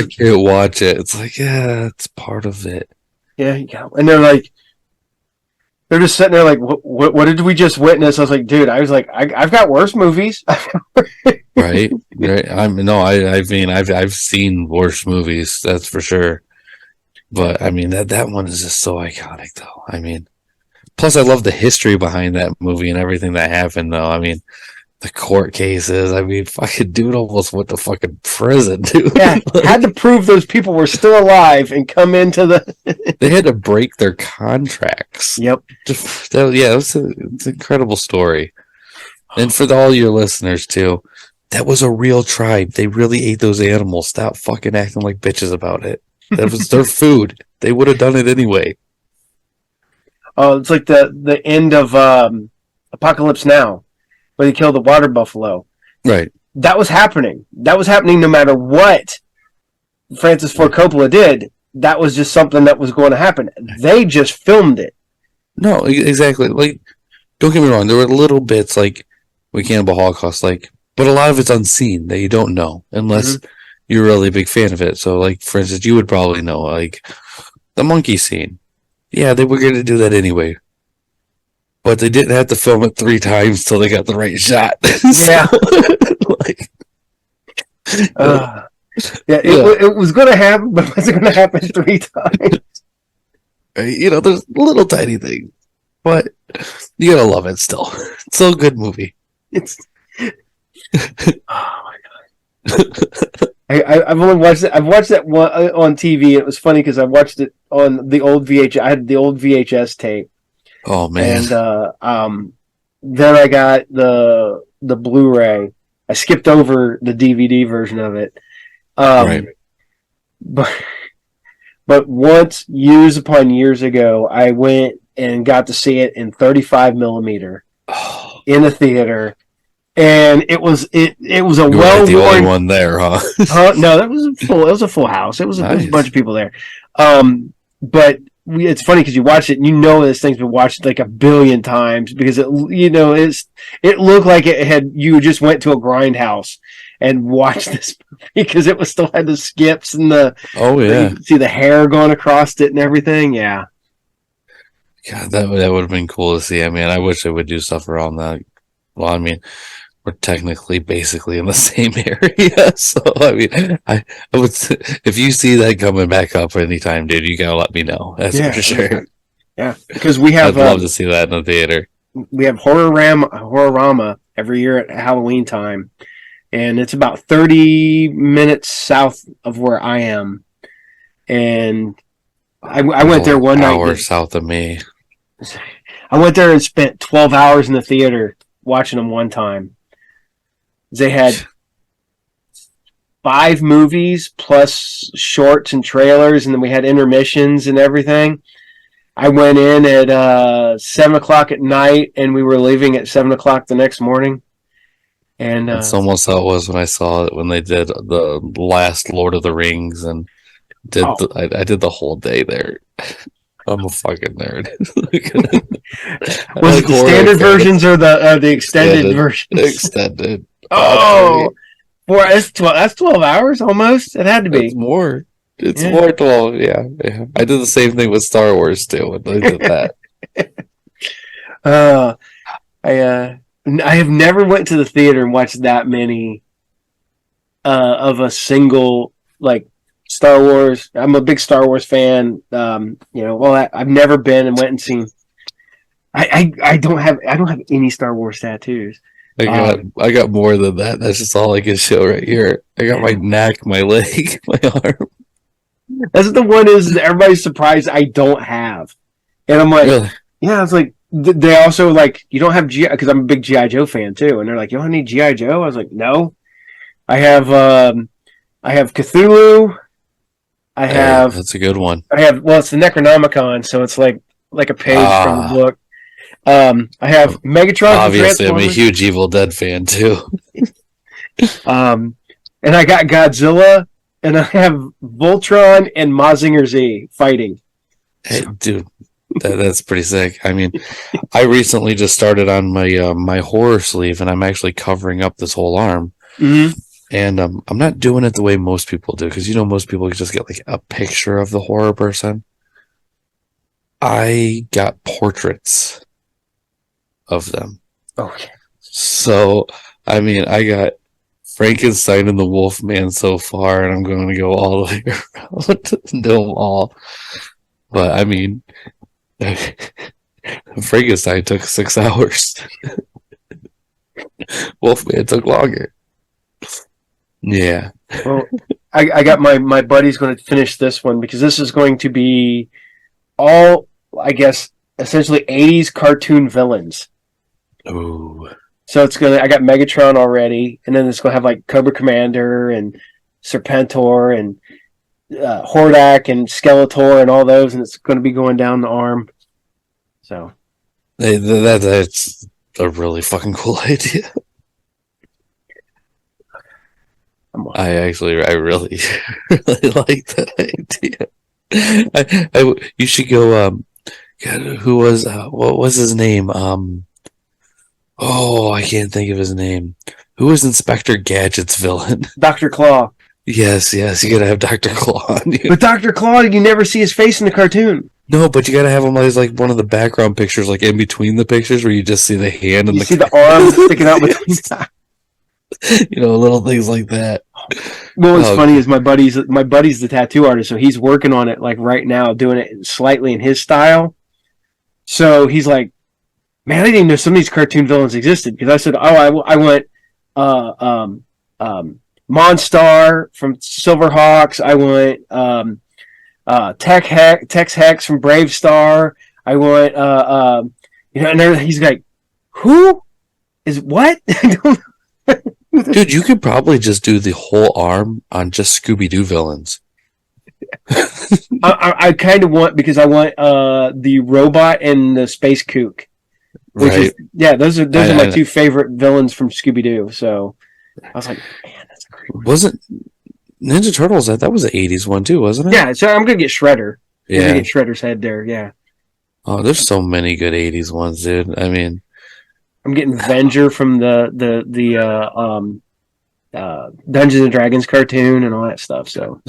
can't watch it. It's like, yeah, it's part of it. Yeah, and they're just sitting there like, what did we just witness? I was like, dude, I've got worse movies. Right. I've seen worse movies, that's for sure. But I mean, that one is just so iconic, though. I mean, plus I love the history behind that movie and everything that happened, though. I mean, the court cases. I mean, fucking dude almost went to fucking prison, dude. Yeah, had to prove those people were still alive and come into the... They had to break their contracts. Yep. It's an incredible story. And for all your listeners, too, that was a real tribe. They really ate those animals. Stop fucking acting like bitches about it. That was their food. They would have done it anyway. Oh, it's like the end of Apocalypse Now, where they kill the water buffalo. Right. That was happening. That was happening no matter what Francis Ford Coppola did. That was just something that was going to happen. They just filmed it. No, exactly. Like, don't get me wrong. There were little bits like with Cannibal Holocaust, but a lot of it's unseen that you don't know unless you're a really big fan of it. So, like, for instance, you would probably know, like, the monkey scene. Yeah, they were going to do that anyway. But they didn't have to film it 3 times till they got the right shot. Yeah. Yeah, it was going to happen, but it wasn't going to happen 3 times. There's little tiny things, but you gotta love it still. It's still a good movie. It's oh my god! I've only watched it. I've watched that one on TV. It was funny because I watched it on the old VHS. I had the old VHS tape. Oh man! And then I got the Blu-ray. I skipped over the DVD version of it. Right. But once, years upon years ago, I went and got to see it in 35 millimeter in a theater, and it was a well-worn. The only one there, huh? No, that was full. It was a full house. It was a bunch of people there. But it's funny because you watch it and this thing's been watched like 1 billion times because it looked like you just went to a grindhouse and watched this movie because it still had the skips and you could see the hair going across it and everything. Yeah. God, that would have been cool to see. I mean, I wish they would do stuff around that. Well, I mean, we're technically basically in the same area, so I mean, I would, if you see that coming back up anytime, dude, you gotta let me know. That's for sure. Yeah, because we have. I'd love to see that in the theater. We have Horrorama every year at Halloween time. And it's about 30 minutes south of where I am. And I went there one night. Hour south of me. I went there and spent 12 hours in the theater watching them one time. They had 5 movies plus shorts and trailers, and then we had intermissions and everything. I went in at 7 o'clock at night, and we were leaving at 7 o'clock the next morning. And it's almost how it was when I saw it when they did the last Lord of the Rings, and I did the whole day there. I'm a fucking nerd. Was it the standard versions or the extended versions? Extended. Oh, boy, that's 12 hours almost. It had to be. It's more. It's more 12. Yeah. I did the same thing with Star Wars too when I did that. I have never went to the theater and watched that many of a single Star Wars. I'm a big Star Wars fan. I've never been and went and seen. I don't have any Star Wars tattoos. I got more than that. That's just all I can show right here. I got my neck, my leg, my arm. That's the one is everybody's surprised I don't have, and I'm like, really? Yeah, it's like. They also you don't have G because I'm a big G.I. Joe fan too, and they're like, you don't have any G.I. Joe? I was like, no. I have Cthulhu. That's a good one. It's the Necronomicon, so it's like a page from the book. I have Megatron. Obviously, I'm a huge Evil Dead fan too. And I got Godzilla, and I have Voltron and Mazinger Z fighting. Hey, dude. That's pretty sick. I mean, I recently just started on my my horror sleeve, and I'm actually covering up this whole arm. Mm-hmm. And I'm not doing it the way most people do, because most people just get a picture of the horror person. I got portraits of them. Okay. So, I mean, I got Frankenstein and the Wolfman so far, and I'm going to go all the way around and do them all. But I mean. Frankenstein took 6 hours. Wolfman took longer. Yeah. Well, I got my buddy's going to finish this one because this is going to be all, I guess, essentially 80s cartoon villains. Ooh. So I got Megatron already, and then it's going to have Cobra Commander and Serpentor and Hordak and Skeletor and all those, and it's going to be going down the arm. So that's a really fucking cool idea. I really really like that idea. You should go. God, who was what was his name? I can't think of his name. Who was Inspector Gadget's villain? Dr. Claw. Yes, you gotta have Dr. Claw on you. But Dr. Claw, you never see his face in the cartoon. No, but you gotta have him as one of the background pictures, in between the pictures where you just see the hand and see the arm sticking out between. Little things like that. Well, what's funny is my buddy's the tattoo artist, so he's working on it like right now, doing it slightly in his style. So he's like, "Man, I didn't even know some of these cartoon villains existed." Because I said, "Oh, I went Monstar from Silverhawks. I went Tex Hex from Brave Star. I went and he's like, who is what?" Dude, you could probably just do the whole arm on just Scooby-Doo villains. I kind of want, because I want the robot and the space kook. Which those are my two favorite villains from Scooby-Doo. So I was like, man, that's a great one. Wasn't Ninja Turtles, that was an 80s one too, wasn't it? Yeah, so I'm going to get Shredder. Yeah. I'm going to get Shredder's head there, yeah. Oh, there's so many good 80s ones, dude. I mean, I'm getting Venger from the Dungeons and Dragons cartoon and all that stuff. So,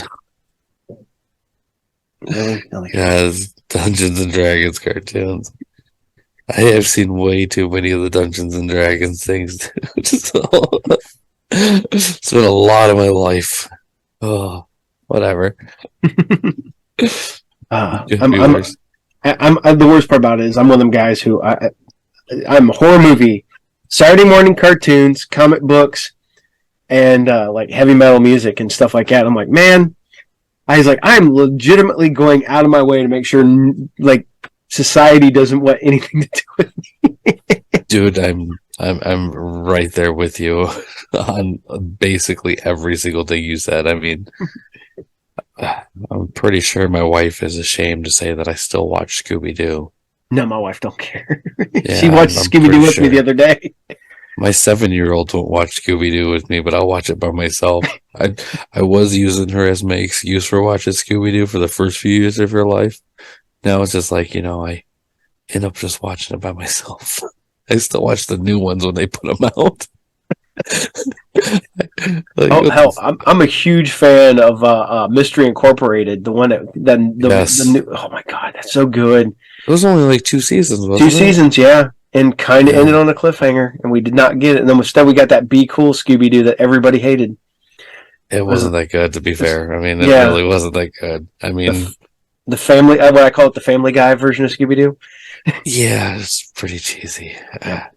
really, Dungeons and Dragons cartoons. I have seen way too many of the Dungeons and Dragons things. So, it's been a lot of my life. Oh, whatever. I'm the worst part about it is I'm one of them guys who I'm horror movie, Saturday morning cartoons, comic books, and like heavy metal music and stuff like that. I'm like, man, I'm legitimately going out of my way to make sure like society doesn't want anything to do with me. Dude, I'm right there with you on basically every single thing you said. I mean, I'm pretty sure my wife is ashamed to say that I still watch Scooby-Doo. No, my wife don't care. Yeah, she watched Scooby-Doo with me the other day. My 7-year-old won't watch Scooby-Doo with me, but I'll watch it by myself. I was using her as my excuse for watching Scooby-Doo for the first few years of her life. Now it's just like, I end up just watching it by myself. I still watch the new ones when they put them out. Hell, I'm a huge fan of Mystery Incorporated, the one the new. Oh my god, that's so good. It was only like 2 seasons, wasn't it? 2 seasons, yeah, and kind of ended on a cliffhanger, and we did not get it. And then instead, we got that Be Cool Scooby-Doo that everybody hated. It wasn't that good, to be fair. I mean, it really wasn't that good. I mean, the family, what I call it, the Family Guy version of Scooby-Doo. Yeah, it's pretty cheesy. Yeah.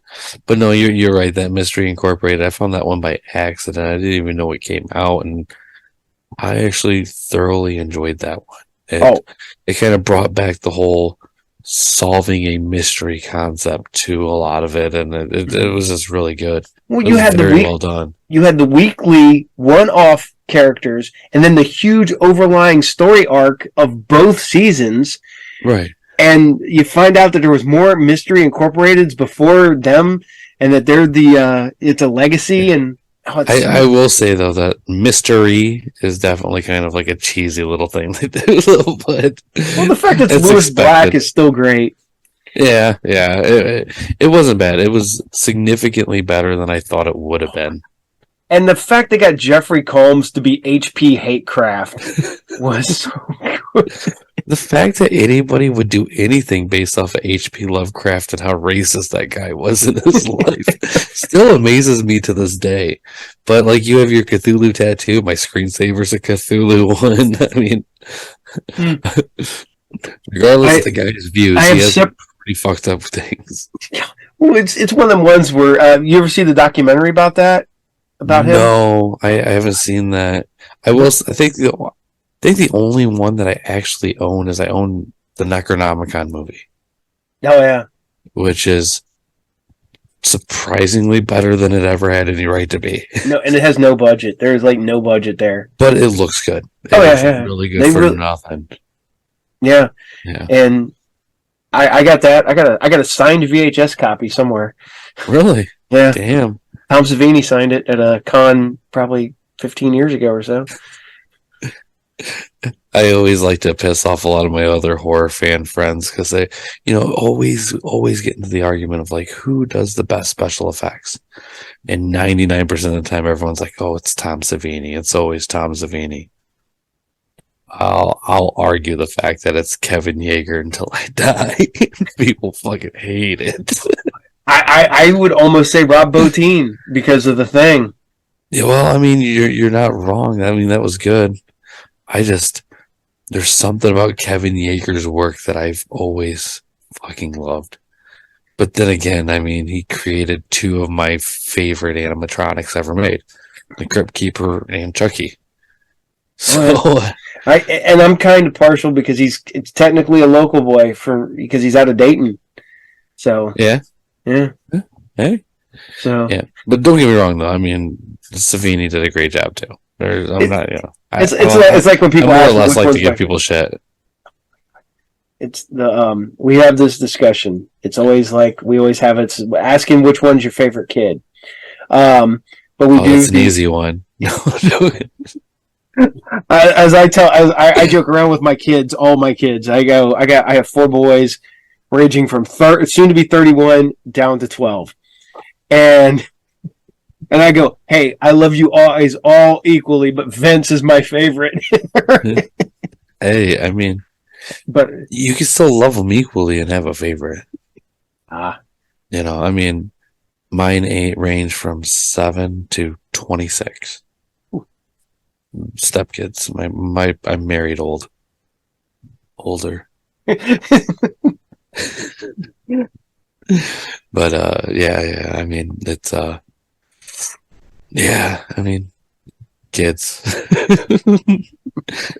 But no, you're right. That Mystery Incorporated, I found that one by accident. I didn't even know it came out, and I actually thoroughly enjoyed that one. It kind of brought back the whole solving a mystery concept to a lot of it, and it was just really good. Well, you had well done. You had the weekly one-off characters, and then the huge overlying story arc of both seasons. Right. And you find out that there was more Mystery Incorporateds before them, and that they're it's a legacy. And I will say though that mystery is definitely kind of like a cheesy little thing they do. But the fact that Lewis Black is still great. Yeah, it wasn't bad. It was significantly better than I thought it would have been. And the fact they got Jeffrey Combs to be H.P. Hatecraft was so good. The fact that anybody would do anything based off of H.P. Lovecraft and how racist that guy was in his life still amazes me to this day. But like, you have your Cthulhu tattoo, my screensaver's a Cthulhu one. I mean, regardless of the guy's views, he has pretty fucked up things. Yeah. Well, it's one of them ones where you ever see the documentary about that? About him? No, I haven't seen that. I think the only one that I actually own is I own the Necronomicon movie. Oh yeah, which is surprisingly better than it ever had any right to be. No, and it has no budget. There's like no budget there, but it looks good. It looks really good for nothing. Yeah, and I got that. I got a signed VHS copy somewhere. Really? Yeah. Damn. Tom Savini signed it at a con probably 15 years ago or so. I always like to piss off a lot of my other horror fan friends because they, always get into the argument of like, who does the best special effects? And 99% of the time, everyone's like, oh, it's Tom Savini. It's always Tom Savini. I'll argue the fact that it's Kevin Yeager until I die. People fucking hate it. I would almost say Rob Bottin because of The Thing. Yeah, well, I mean, you're not wrong. I mean, that was good. There's something about Kevin Yeager's work that I've always fucking loved. But then again, I mean, he created two of my favorite animatronics ever made, the Crypt Keeper and Chucky. So, I'm kind of partial because it's technically a local boy because he's out of Dayton. So yeah. Hey. So yeah, but don't get me wrong though. I mean, Savini did a great job too. I'm not, it's like when people more or less like to give people shit. It's we have this discussion. It's always like we always have it's asking which one's your favorite kid. But we do. That's an easy one. No, I joke around with my kids, all my kids. I have 4 boys, ranging from soon to be 31 down to 12, and I go, hey, I love you all equally, but Vince is my favorite. Hey, I mean, but you can still love them equally and have a favorite. You know, I mean, mine range from 7 to 26. Stepkids. I'm married older. But yeah, I mean, it's yeah, I mean, kids.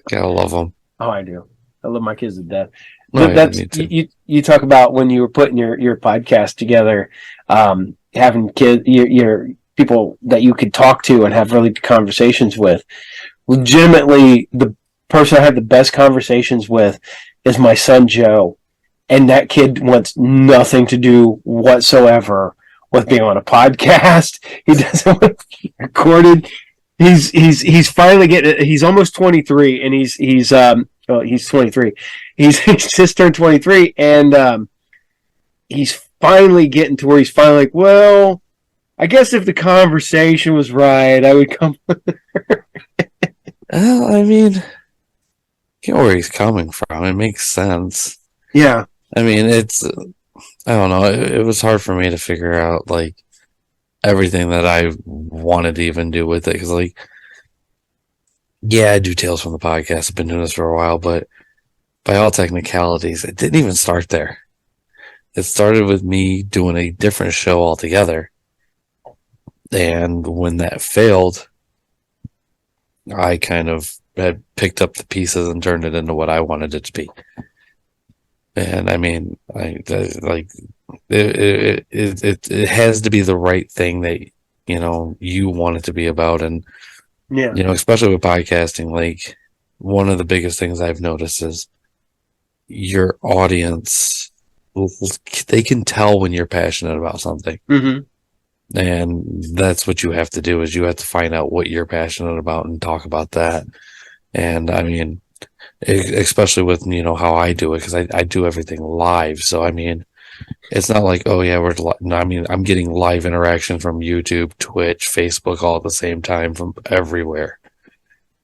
Gotta love them. Oh, I do. I love my kids to death. That's you talk about when you were putting your podcast together, having kids, your people that you could talk to and have really good conversations with. Legitimately, the person I have the best conversations with is my son Joe, and that kid wants nothing to do whatsoever with being on a podcast. He doesn't want to be recorded. He's finally getting. He's almost 23, and he's 23. He's just turned 23, and he's finally getting to where he's finally like, well, I guess if the conversation was right, I would come. Well, I mean, you know where he's coming from. It makes sense. Yeah. I mean, I don't know. It was hard for me to figure out, like, everything that I wanted to even do with it. Because, like, yeah, I do Tales from the Podcast. I've been doing this for a while, but by all technicalities, it didn't even start there. It started with me doing a different show altogether. And when that failed, I kind of had picked up the pieces and turned it into what I wanted it to be. And I mean, it has to be the right thing that, you know, you want it to be about. And, yeah, you know, especially with podcasting, like, one of the biggest things I've noticed is your audience, they can tell when you're passionate about something. Mm-hmm. And that's what you have to do, is you have to find out what you're passionate about and talk about that. And I mean, especially with, you know, how I do it, because I do everything live. So, I mean, it's not like, oh yeah, I mean, I'm getting live interaction from YouTube, Twitch, Facebook all at the same time from everywhere.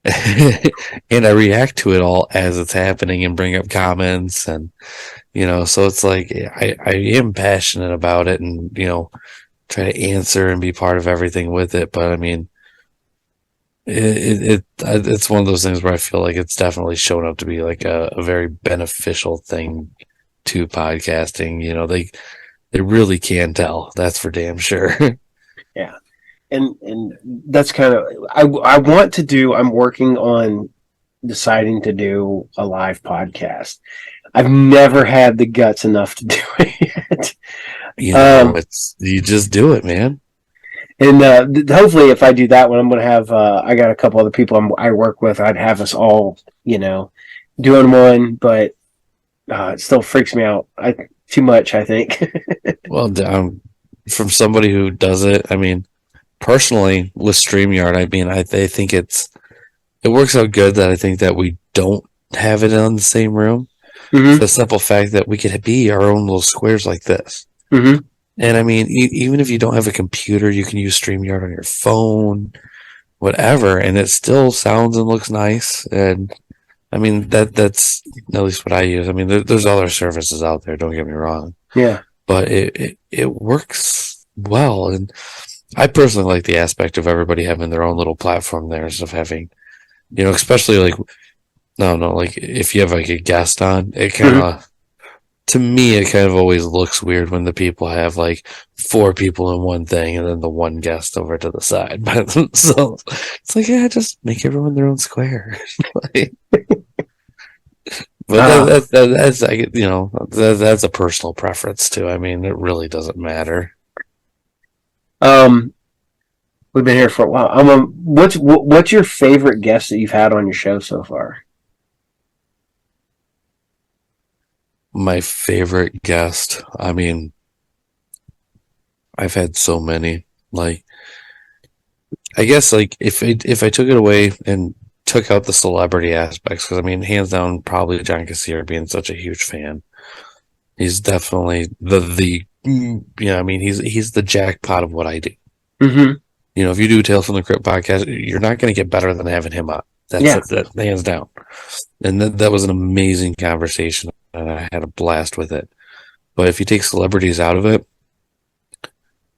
And I react to it all as it's happening and bring up comments, and, you know, so it's like, I am passionate about it, and, you know, try to answer and be part of everything with it. But I mean, it's one of those things where I feel like it's definitely shown up to be like a very beneficial thing to podcasting. You know, they really can tell. That's for damn sure. Yeah. And that's kind of, I want to do, I'm working on deciding to do a live podcast. I've never had the guts enough to do it yet. You know, you just do it, man. And hopefully, if I do that one, I'm going to have. I got a couple other people I work with. I'd have us all, you know, doing one, but it still freaks me out. Too much, I think. Well, from somebody who does it, I mean, personally with StreamYard, I mean, I think it works out good that I think that we don't have it in the same room. Mm-hmm. The simple fact that we could be our own little squares like this. Mm-hmm. And I mean, even if you don't have a computer, you can use StreamYard on your phone, whatever, and it still sounds and looks nice. And I mean, that's at least what I use. I mean, there's other services out there, don't get me wrong. Yeah. But it works well. And I personally like the aspect of everybody having their own little platform there, instead of having, especially like, no, like if you have like a guest on, it kind of, to me, it kind of always looks weird when the people have like 4 people in one thing and then the one guest over to the side by themselves. It's like, yeah, just make everyone their own square. But that's like, that's a personal preference too. I mean, it really doesn't matter. We've been here for a while. What's your favorite guest that you've had on your show so far? My favorite guest. I mean, I've had so many. Like, I guess like if I took it away and took out the celebrity aspects, because I mean, hands down, probably John Cassier being such a huge fan. He's definitely I mean, he's the jackpot of what I do. Mm-hmm. If you do Tales from the Crypt podcast, you're not going to get better than having him on. That's that hands down. And that was an amazing conversation, and I had a blast with it. But if you take celebrities out of it,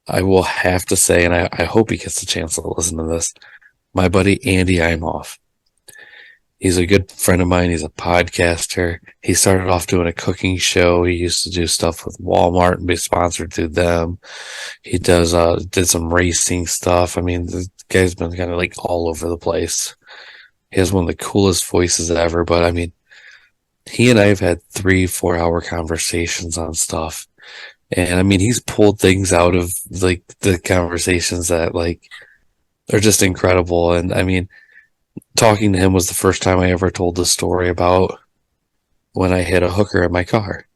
I will have to say, and I hope he gets a chance to listen to this, my buddy Andy Imhoff. He's a good friend of mine. He's a podcaster. He started off doing a cooking show. He used to do stuff with Walmart and be sponsored through them. He did some racing stuff. I mean, the guy's been kind of like all over the place. He has one of the coolest voices ever. But I mean, he and I have had 3-4 hour conversations on stuff. And I mean, he's pulled things out of like the conversations that like are just incredible. And I mean, talking to him was the first time I ever told the story about when I hit a hooker in my car.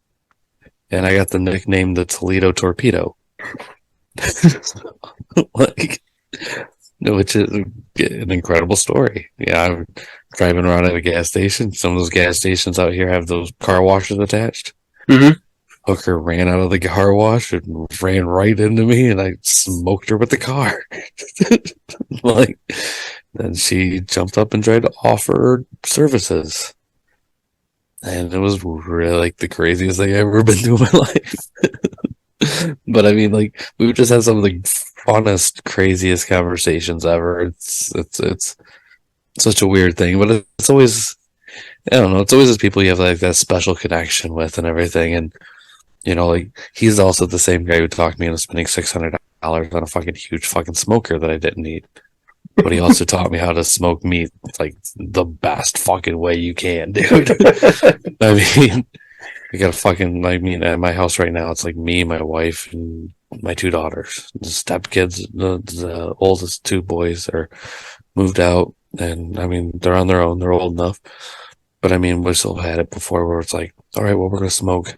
And I got the nickname the Toledo Torpedo. Which is an incredible story. Yeah, I'm driving around at a gas station. Some of those gas stations out here have those car washes attached. Mm-hmm. Hooker ran out of the car wash and ran right into me, and I smoked her with the car. Then she jumped up and tried to offer services. And it was really like the craziest thing I've ever been through in my life. But I mean, like, we've just had some of the funnest, craziest conversations ever. It's such a weird thing, but it's always, I don't know, it's always those people you have like that special connection with and everything. And, like, he's also the same guy who talked me into spending $600 on a fucking huge fucking smoker that I didn't need. But he also taught me how to smoke meat like the best fucking way you can, dude. I mean, we got at my house right now, it's like me, my wife, and my 2 daughters. The stepkids, the oldest 2 boys are moved out, and I mean, they're on their own, they're old enough. But I mean, we still had it before where it's like, all right, well, we're going to smoke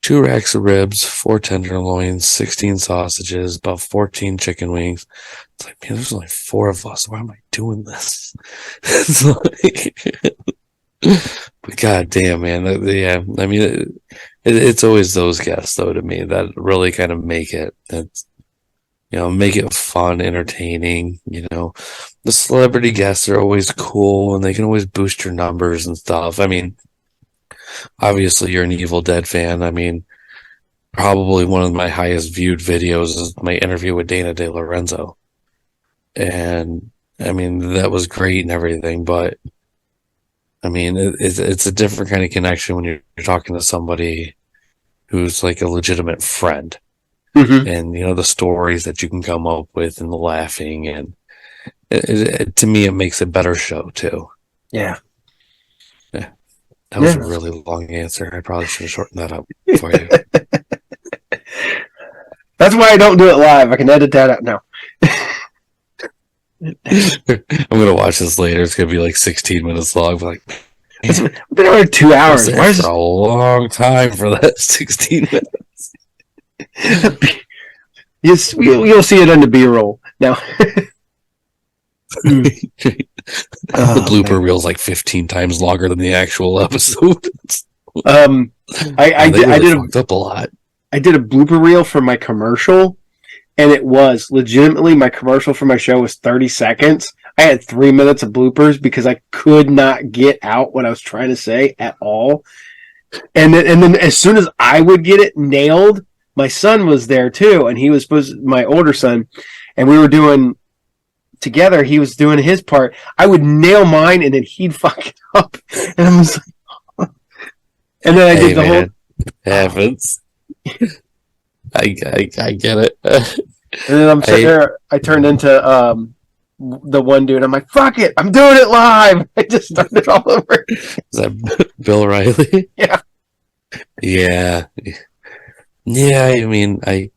2 racks of ribs, 4 tenderloins, 16 sausages, about 14 chicken wings. It's like, man, there's only 4 of us. Why am I doing this? It's like, but god damn, man. Yeah, I mean, it's always those guests, though, to me, that really kind of make it. Make it fun, entertaining. The celebrity guests are always cool, and they can always boost your numbers and stuff. I mean, obviously, you're an Evil Dead fan. I mean, probably one of my highest viewed videos is my interview with Dana De Lorenzo. And, I mean, that was great and everything, but, I mean, it's a different kind of connection when you're talking to somebody who's like a legitimate friend. Mm-hmm. And, the stories that you can come up with and the laughing. And to me, it makes a better show, too. Yeah. Yeah. That was a really long answer. I probably should have shortened that up for you. That's why I don't do it live. I can edit that out now. I'm going to watch this later. It's going to be like 16 minutes long. Like, it's been over 2 hours. Why is it a long time for that 16 minutes? You'll see it on the B-roll now. The blooper reel's like 15 times longer than the actual episode. I did up a lot. I did a blooper reel for my commercial, and it was legitimately my commercial for my show was 30 seconds. I had 3 minutes of bloopers because I could not get out what I was trying to say at all. And then as soon as I would get it nailed, my son was there too, and he was my older son, and we were doing together. He was doing his part. I would nail mine, and then he'd fuck it up, and I was like, and then I did the whole. It happens. I get it. And then I'm sitting there. I turned into the one dude. I'm like, fuck it, I'm doing it live. I just started all over. Is that Bill Riley? Yeah. Yeah. Yeah, I mean, I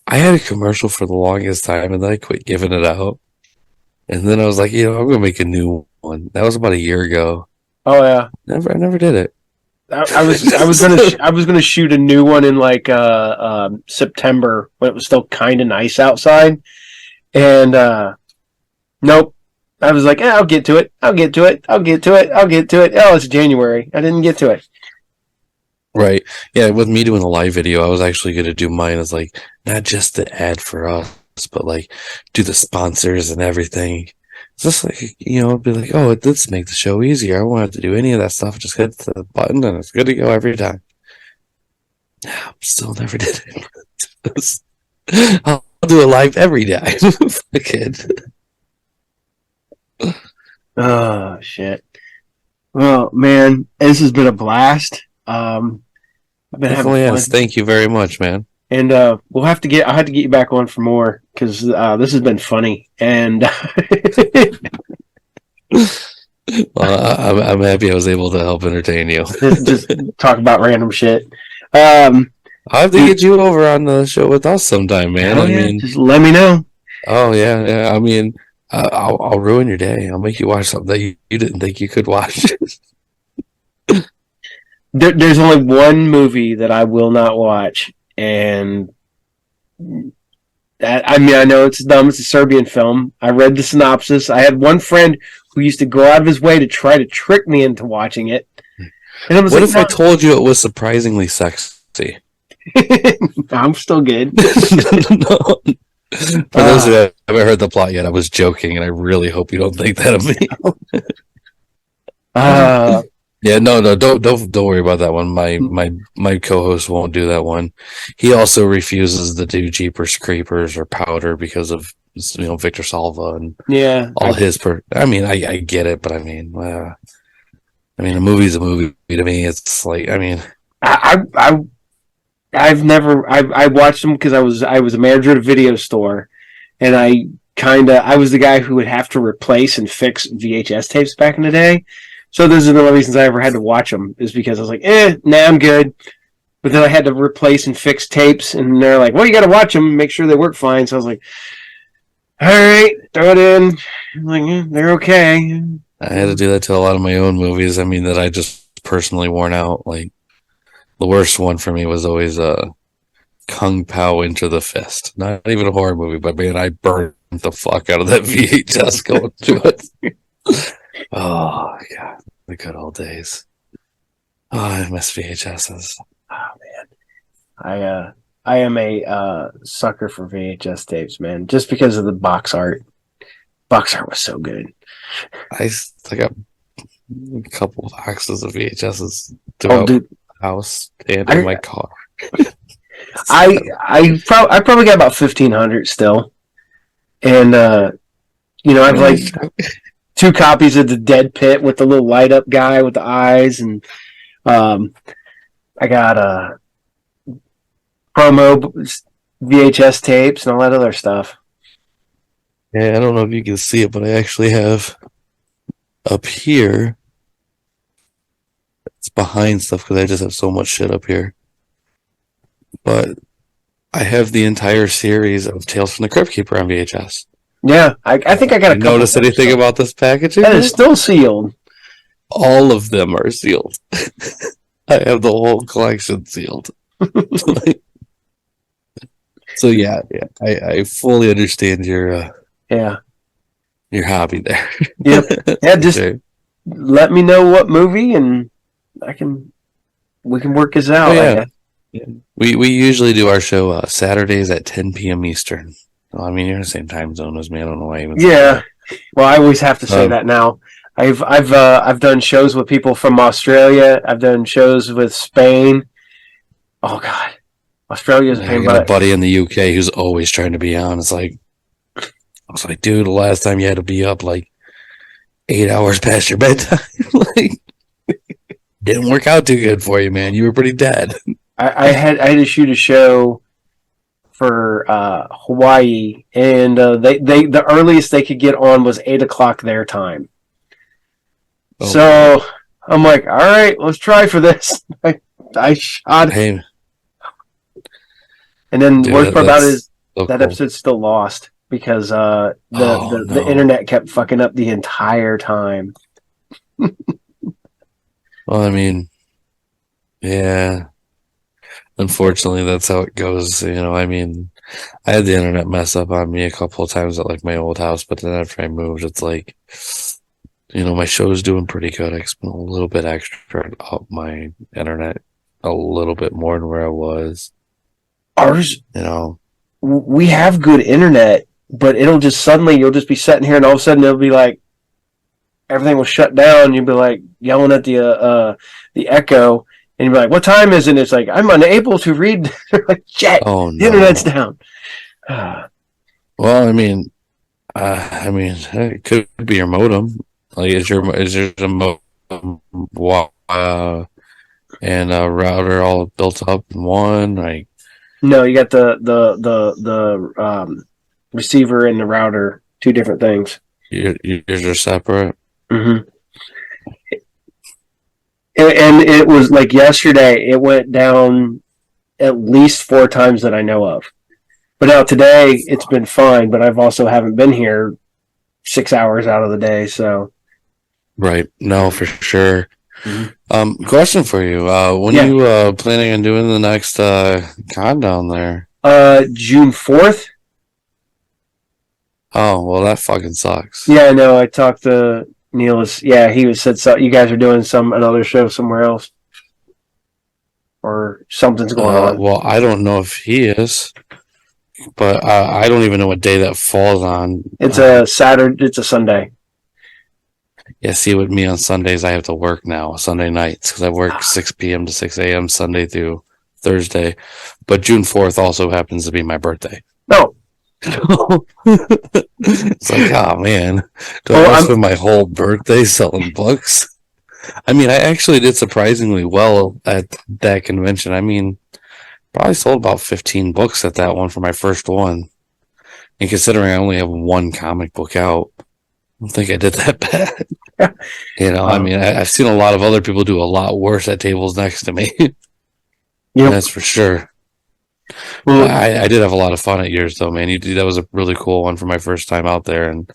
had a commercial for the longest time, and then I quit giving it out. And then I was like, I'm gonna make a new one. That was about a year ago. Oh yeah. I never did it. I was gonna shoot a new one in like September when it was still kind of nice outside, and nope. I was like, I'll get to it. Oh, it's January. I didn't get to it. Right. Yeah, with me doing a live video, I was actually going to do mine as like, not just the ad for us, but like do the sponsors and everything. Just like, be like, let's make the show easier. I won't have to do any of that stuff. Just hit the button and it's good to go every time. Still never did it. I'll do it live every day. Kid. Oh, shit. Well, man, this has been a blast. I've been having fun. Thank you very much, man. And I'll have to get you back on for more because this has been funny. And well, I'm happy I was able to help entertain you. just talk about random shit. I'll have to get you over on the show with us sometime, man. I mean, just let me know. Oh yeah. I mean, I'll ruin your day. I'll make you watch something that you didn't think you could watch. There's only one movie that I will not watch, and I know it's dumb. It's a Serbian film. I read the synopsis. I had one friend who used to go out of his way to try to trick me into watching it. And I was what if I told you it was surprisingly sexy? I'm still good. No. For those who haven't heard the plot yet, I was joking, and I really hope you don't think that of me. Yeah, no, don't worry about that one. My co-host won't do that one. He also refuses to do Jeepers Creepers or Powder because of Victor Salva and all his. I mean, I get it, but I mean, a movie's a movie to me. It's like, I mean, I watched them because I was a manager at a video store, and I was the guy who would have to replace and fix VHS tapes back in the day. So those are the only reasons I ever had to watch them, is because I was like, I'm good. But then I had to replace and fix tapes, and they're like, well, you got to watch them, make sure they work fine. So I was like, all right, throw it in. I'm like, they're okay. I had to do that to a lot of my own movies. I mean, that I just personally worn out. Like, the worst one for me was always Kung Pao Into the Fist. Not even a horror movie, but man, I burned the fuck out of that VHS going through it. Oh, yeah, the good old days. Oh, I miss VHSs. Oh, man. I am a sucker for VHS tapes, man, just because of the box art. Box art was so good. I got a couple boxes of VHSs throughout the house and in my car. I probably got about 1,500 still. And, I've like 2 copies of the Dead Pit with the little light up guy with the eyes, and I got promo VHS tapes and all that other stuff. Yeah, I don't know if you can see it, but I actually have up here. It's behind stuff because I just have so much shit up here. But I have the entire series of Tales from the Crypt Keeper on VHS. Yeah, I think I got a couple. Notice anything about this packaging? That is still sealed. All of them are sealed. I have the whole collection sealed. So yeah, I fully understand your hobby there. Yep. Yeah, just let me know what movie, and we can work this out. Oh, yeah. We usually do our show Saturdays at 10 p.m. Eastern. Well, I mean, you're in the same time zone as me. I don't know why I even say that. Well, I always have to say that now. I've done shows with people from Australia. I've done shows with Spain. Oh God, Australia's a pain. I got a buddy in the UK who's always trying to be on. It's like, I was like, dude, the last time you had to be up like 8 hours past your bedtime, like, didn't work out too good for you, man. You were pretty dead. I had to shoot a show for Hawaii, and they the earliest they could get on was 8 o'clock their time. Oh, so I'm like, all right, let's try for this. I shot. Hey. And then the worst part about it is that episode's still lost because the internet kept fucking up the entire time. Well, I mean, yeah. Unfortunately, that's how it goes. You know, I mean, I had the internet mess up on me a couple of times at like my old house, but then after I moved, it's like, you know, my show's doing pretty good. I spent a little bit extra up my internet, a little bit more than where I was. Ours, you know, we have good internet, but it'll just suddenly, you'll just be sitting here and all of a sudden it'll be like, everything will shut down. You'll be like yelling at the echo, and you'll be like, what time is it? And it's like, I'm unable to read. Like, shit, the internet's down. Well, I mean, it could be your modem. Like, is your modem and a router all built up in one? Like, no, you got the receiver and the router, two different things. Yours are separate. Mm-hmm. And it was like yesterday, it went down at least 4 times that I know of. But now today, it's been fine, but I've also haven't been here 6 hours out of the day, so. Right. No, for sure. Mm-hmm. Question for you. When are you planning on doing the next con down there? June 4th. Oh, well, that fucking sucks. Yeah, I know. I talked to Neil. He said so, you guys are doing another show somewhere else. Or something's going on. Well, I don't know if he is. But I don't even know what day that falls on. It's a Saturday. It's a Sunday. Yeah, see, with me on Sundays, I have to work now, Sunday nights, because I work 6 p.m. to 6 a.m. Sunday through Thursday. But June 4th also happens to be my birthday. No. It's like, oh, man. Do I spend my whole birthday selling books? I mean, I actually did surprisingly well at that convention. I mean, probably sold about 15 books at that one for my first one. And considering I only have one comic book out, I don't think I did that bad. You know, I mean, I've seen a lot of other people do a lot worse at tables next to me. Yep. That's for sure. Well, I did have a lot of fun at yours, though, man. That was a really cool one for my first time out there. And,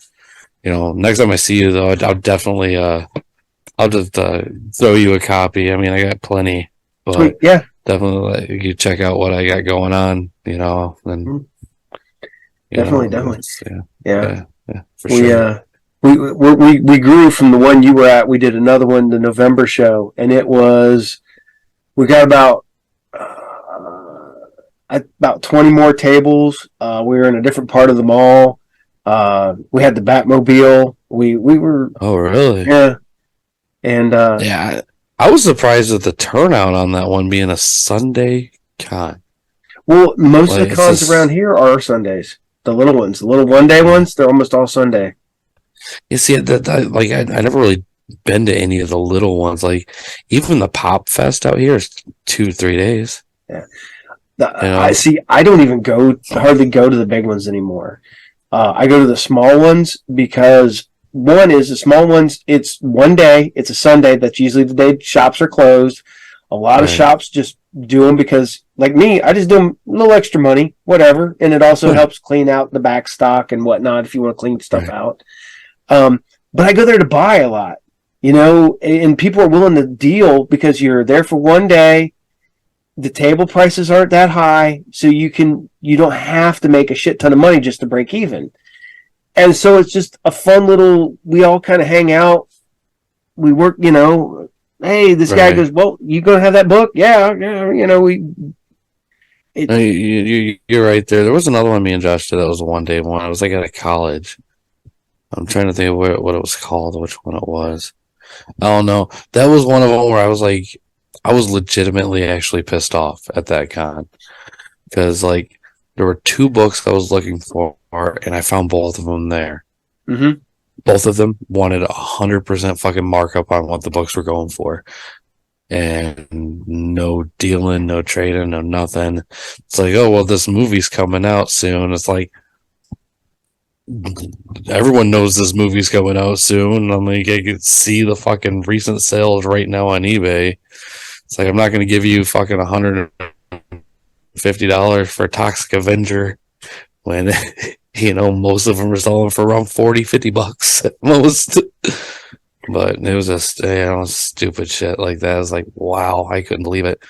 you know, next time I see you, though, I'll definitely, I'll just throw you a copy. I mean, I got plenty. But sweet. Yeah. Definitely let you check out what I got going on, you know. And definitely. Yeah, for sure. We grew from the one you were at. We did another one, the November show, and it was, we got about 20 more tables. We were in a different part of the mall. We had the Batmobile. We were. Oh, really? Yeah. And I was surprised at the turnout on that one being a Sunday con. Well, most of the cons around here are Sundays. The little ones, the little one-day ones, they're almost all Sunday. You see, I never really been to any of the little ones. Like, even the Pop Fest out here is 2-3 days. Yeah. I don't even hardly go to the big ones anymore. I go to the small ones because one is the small ones. It's one day. It's a Sunday. That's usually the day shops are closed. A lot of shops just do them because, like me, I just do them a little extra money, whatever. And it also helps clean out the back stock and whatnot if you want to clean stuff out. But I go there to buy a lot, you know, and people are willing to deal because you're there for one day. The table prices aren't that high, so you don't have to make a shit ton of money just to break even. And so it's just a fun little, we all kind of hang out. We work, you know, hey, this guy goes, well, you going to have that book? Yeah, you know, you're right there. There was another one me and Josh did that was a one-day one. I was like at a college. I'm trying to think of what it was called, which one it was. I don't know. That was one of them where I was like, I was legitimately actually pissed off at that con. Because, like, there were 2 books I was looking for. and I found both of them there. Mm-hmm. Both of them wanted 100% fucking markup on what the books were going for. And no dealing, no trading, no nothing. It's like, oh, well, this movie's coming out soon. It's like, everyone knows this movie's coming out soon. I'm like, I can see the fucking recent sales right now on eBay. It's like, I'm not going to give you fucking $150 for Toxic Avenger when, most of them are selling for around $40-$50 at most. But it was just, stupid shit like that. I was like, wow, I couldn't believe it.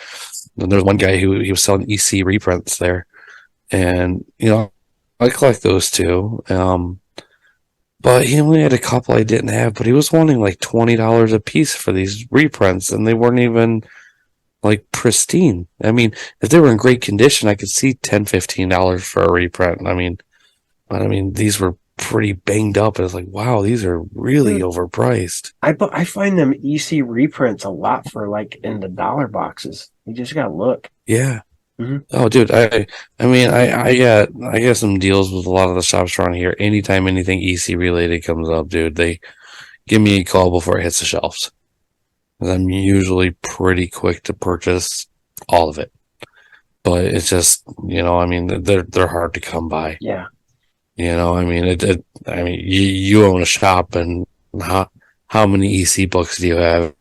And there's one guy who he was selling EC reprints there. And, I collect those too. But he only had a couple I didn't have, but he was wanting like $20 a piece for these reprints, and they weren't even like pristine. I mean, if they were in great condition, I could see $10-$15 for a reprint. But these were pretty banged up. And it's like, wow, these are really overpriced. I find them EC reprints a lot for like in the dollar boxes. You just gotta look. Yeah. Mm-hmm. Oh, dude, I got some deals with a lot of the shops around here. Anytime anything EC related comes up, dude, they give me a call before it hits the shelves. Because I'm usually pretty quick to purchase all of it. But it's just, they're hard to come by. Yeah. You own a shop, and how many EC books do you have?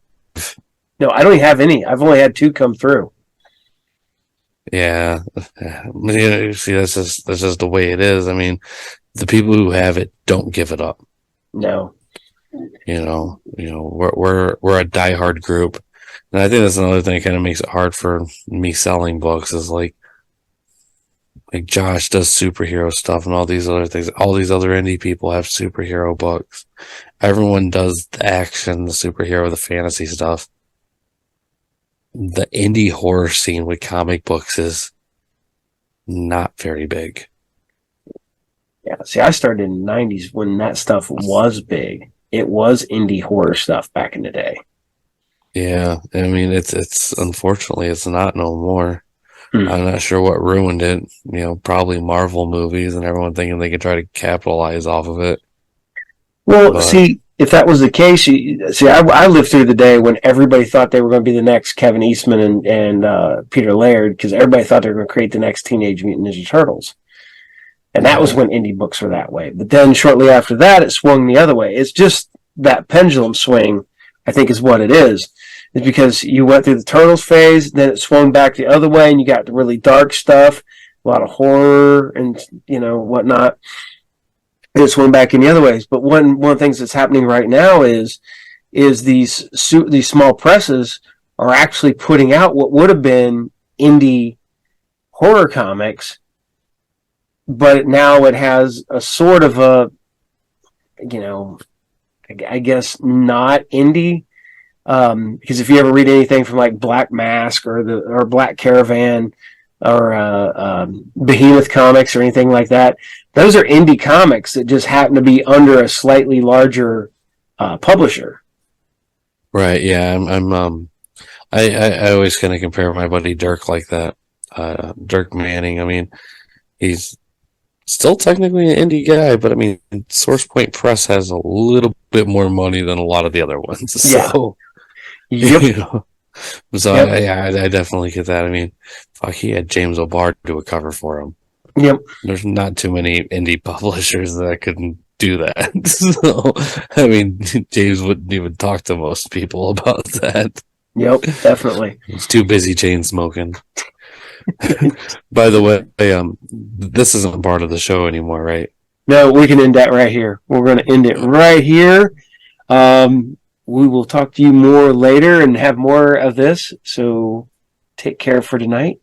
No, I don't have any. I've only had 2 come through. Yeah. See, that's just the way it is. The people who have it don't give it up. No. We're a diehard group, and I think that's another thing that kind of makes it hard for me selling books is like Josh does superhero stuff and all these other things. All these other indie people have superhero books. Everyone does the action, the superhero, the fantasy stuff. The indie horror scene with comic books is not very big. Yeah, see, I started in the 90s when that stuff was big. It was indie horror stuff back in the day. Yeah, it's unfortunately it's not no more. I'm not sure what ruined it. Probably Marvel movies and everyone thinking they could try to capitalize off of it. Well, see, if that was the case, I lived through the day when everybody thought they were going to be the next Kevin Eastman and Peter Laird, because everybody thought they were going to create the next Teenage Mutant Ninja Turtles. And that was when indie books were that way. But then shortly after that, it swung the other way. It's just that pendulum swing, I think, is what it is. It's because you went through the Turtles phase, then it swung back the other way, and you got the really dark stuff, a lot of horror and, whatnot. And it swung back in the other ways. But one of the things that's happening right now is these small presses are actually putting out what would have been indie horror comics, but now it has a sort of a, I guess not indie. Because if you ever read anything from like Black Mask or Black Caravan or Behemoth Comics or anything like that, those are indie comics that just happen to be under a slightly larger publisher. Right. Yeah. I always kind of compare my buddy Dirk like that. Dirk Manning. He's still technically an indie guy, but Source Point Press has a little bit more money than a lot of the other ones. So, yep. So yep. I definitely get that. Fuck, he had James O'Barr do a cover for him. Yep. There's not too many indie publishers that couldn't do that. So, James wouldn't even talk to most people about that. Yep, definitely. He's too busy chain smoking. By the way, this isn't part of the show anymore, right? No, we can end that right here. We're going to end it right here. We will talk to you more later and have more of this. So take care for tonight.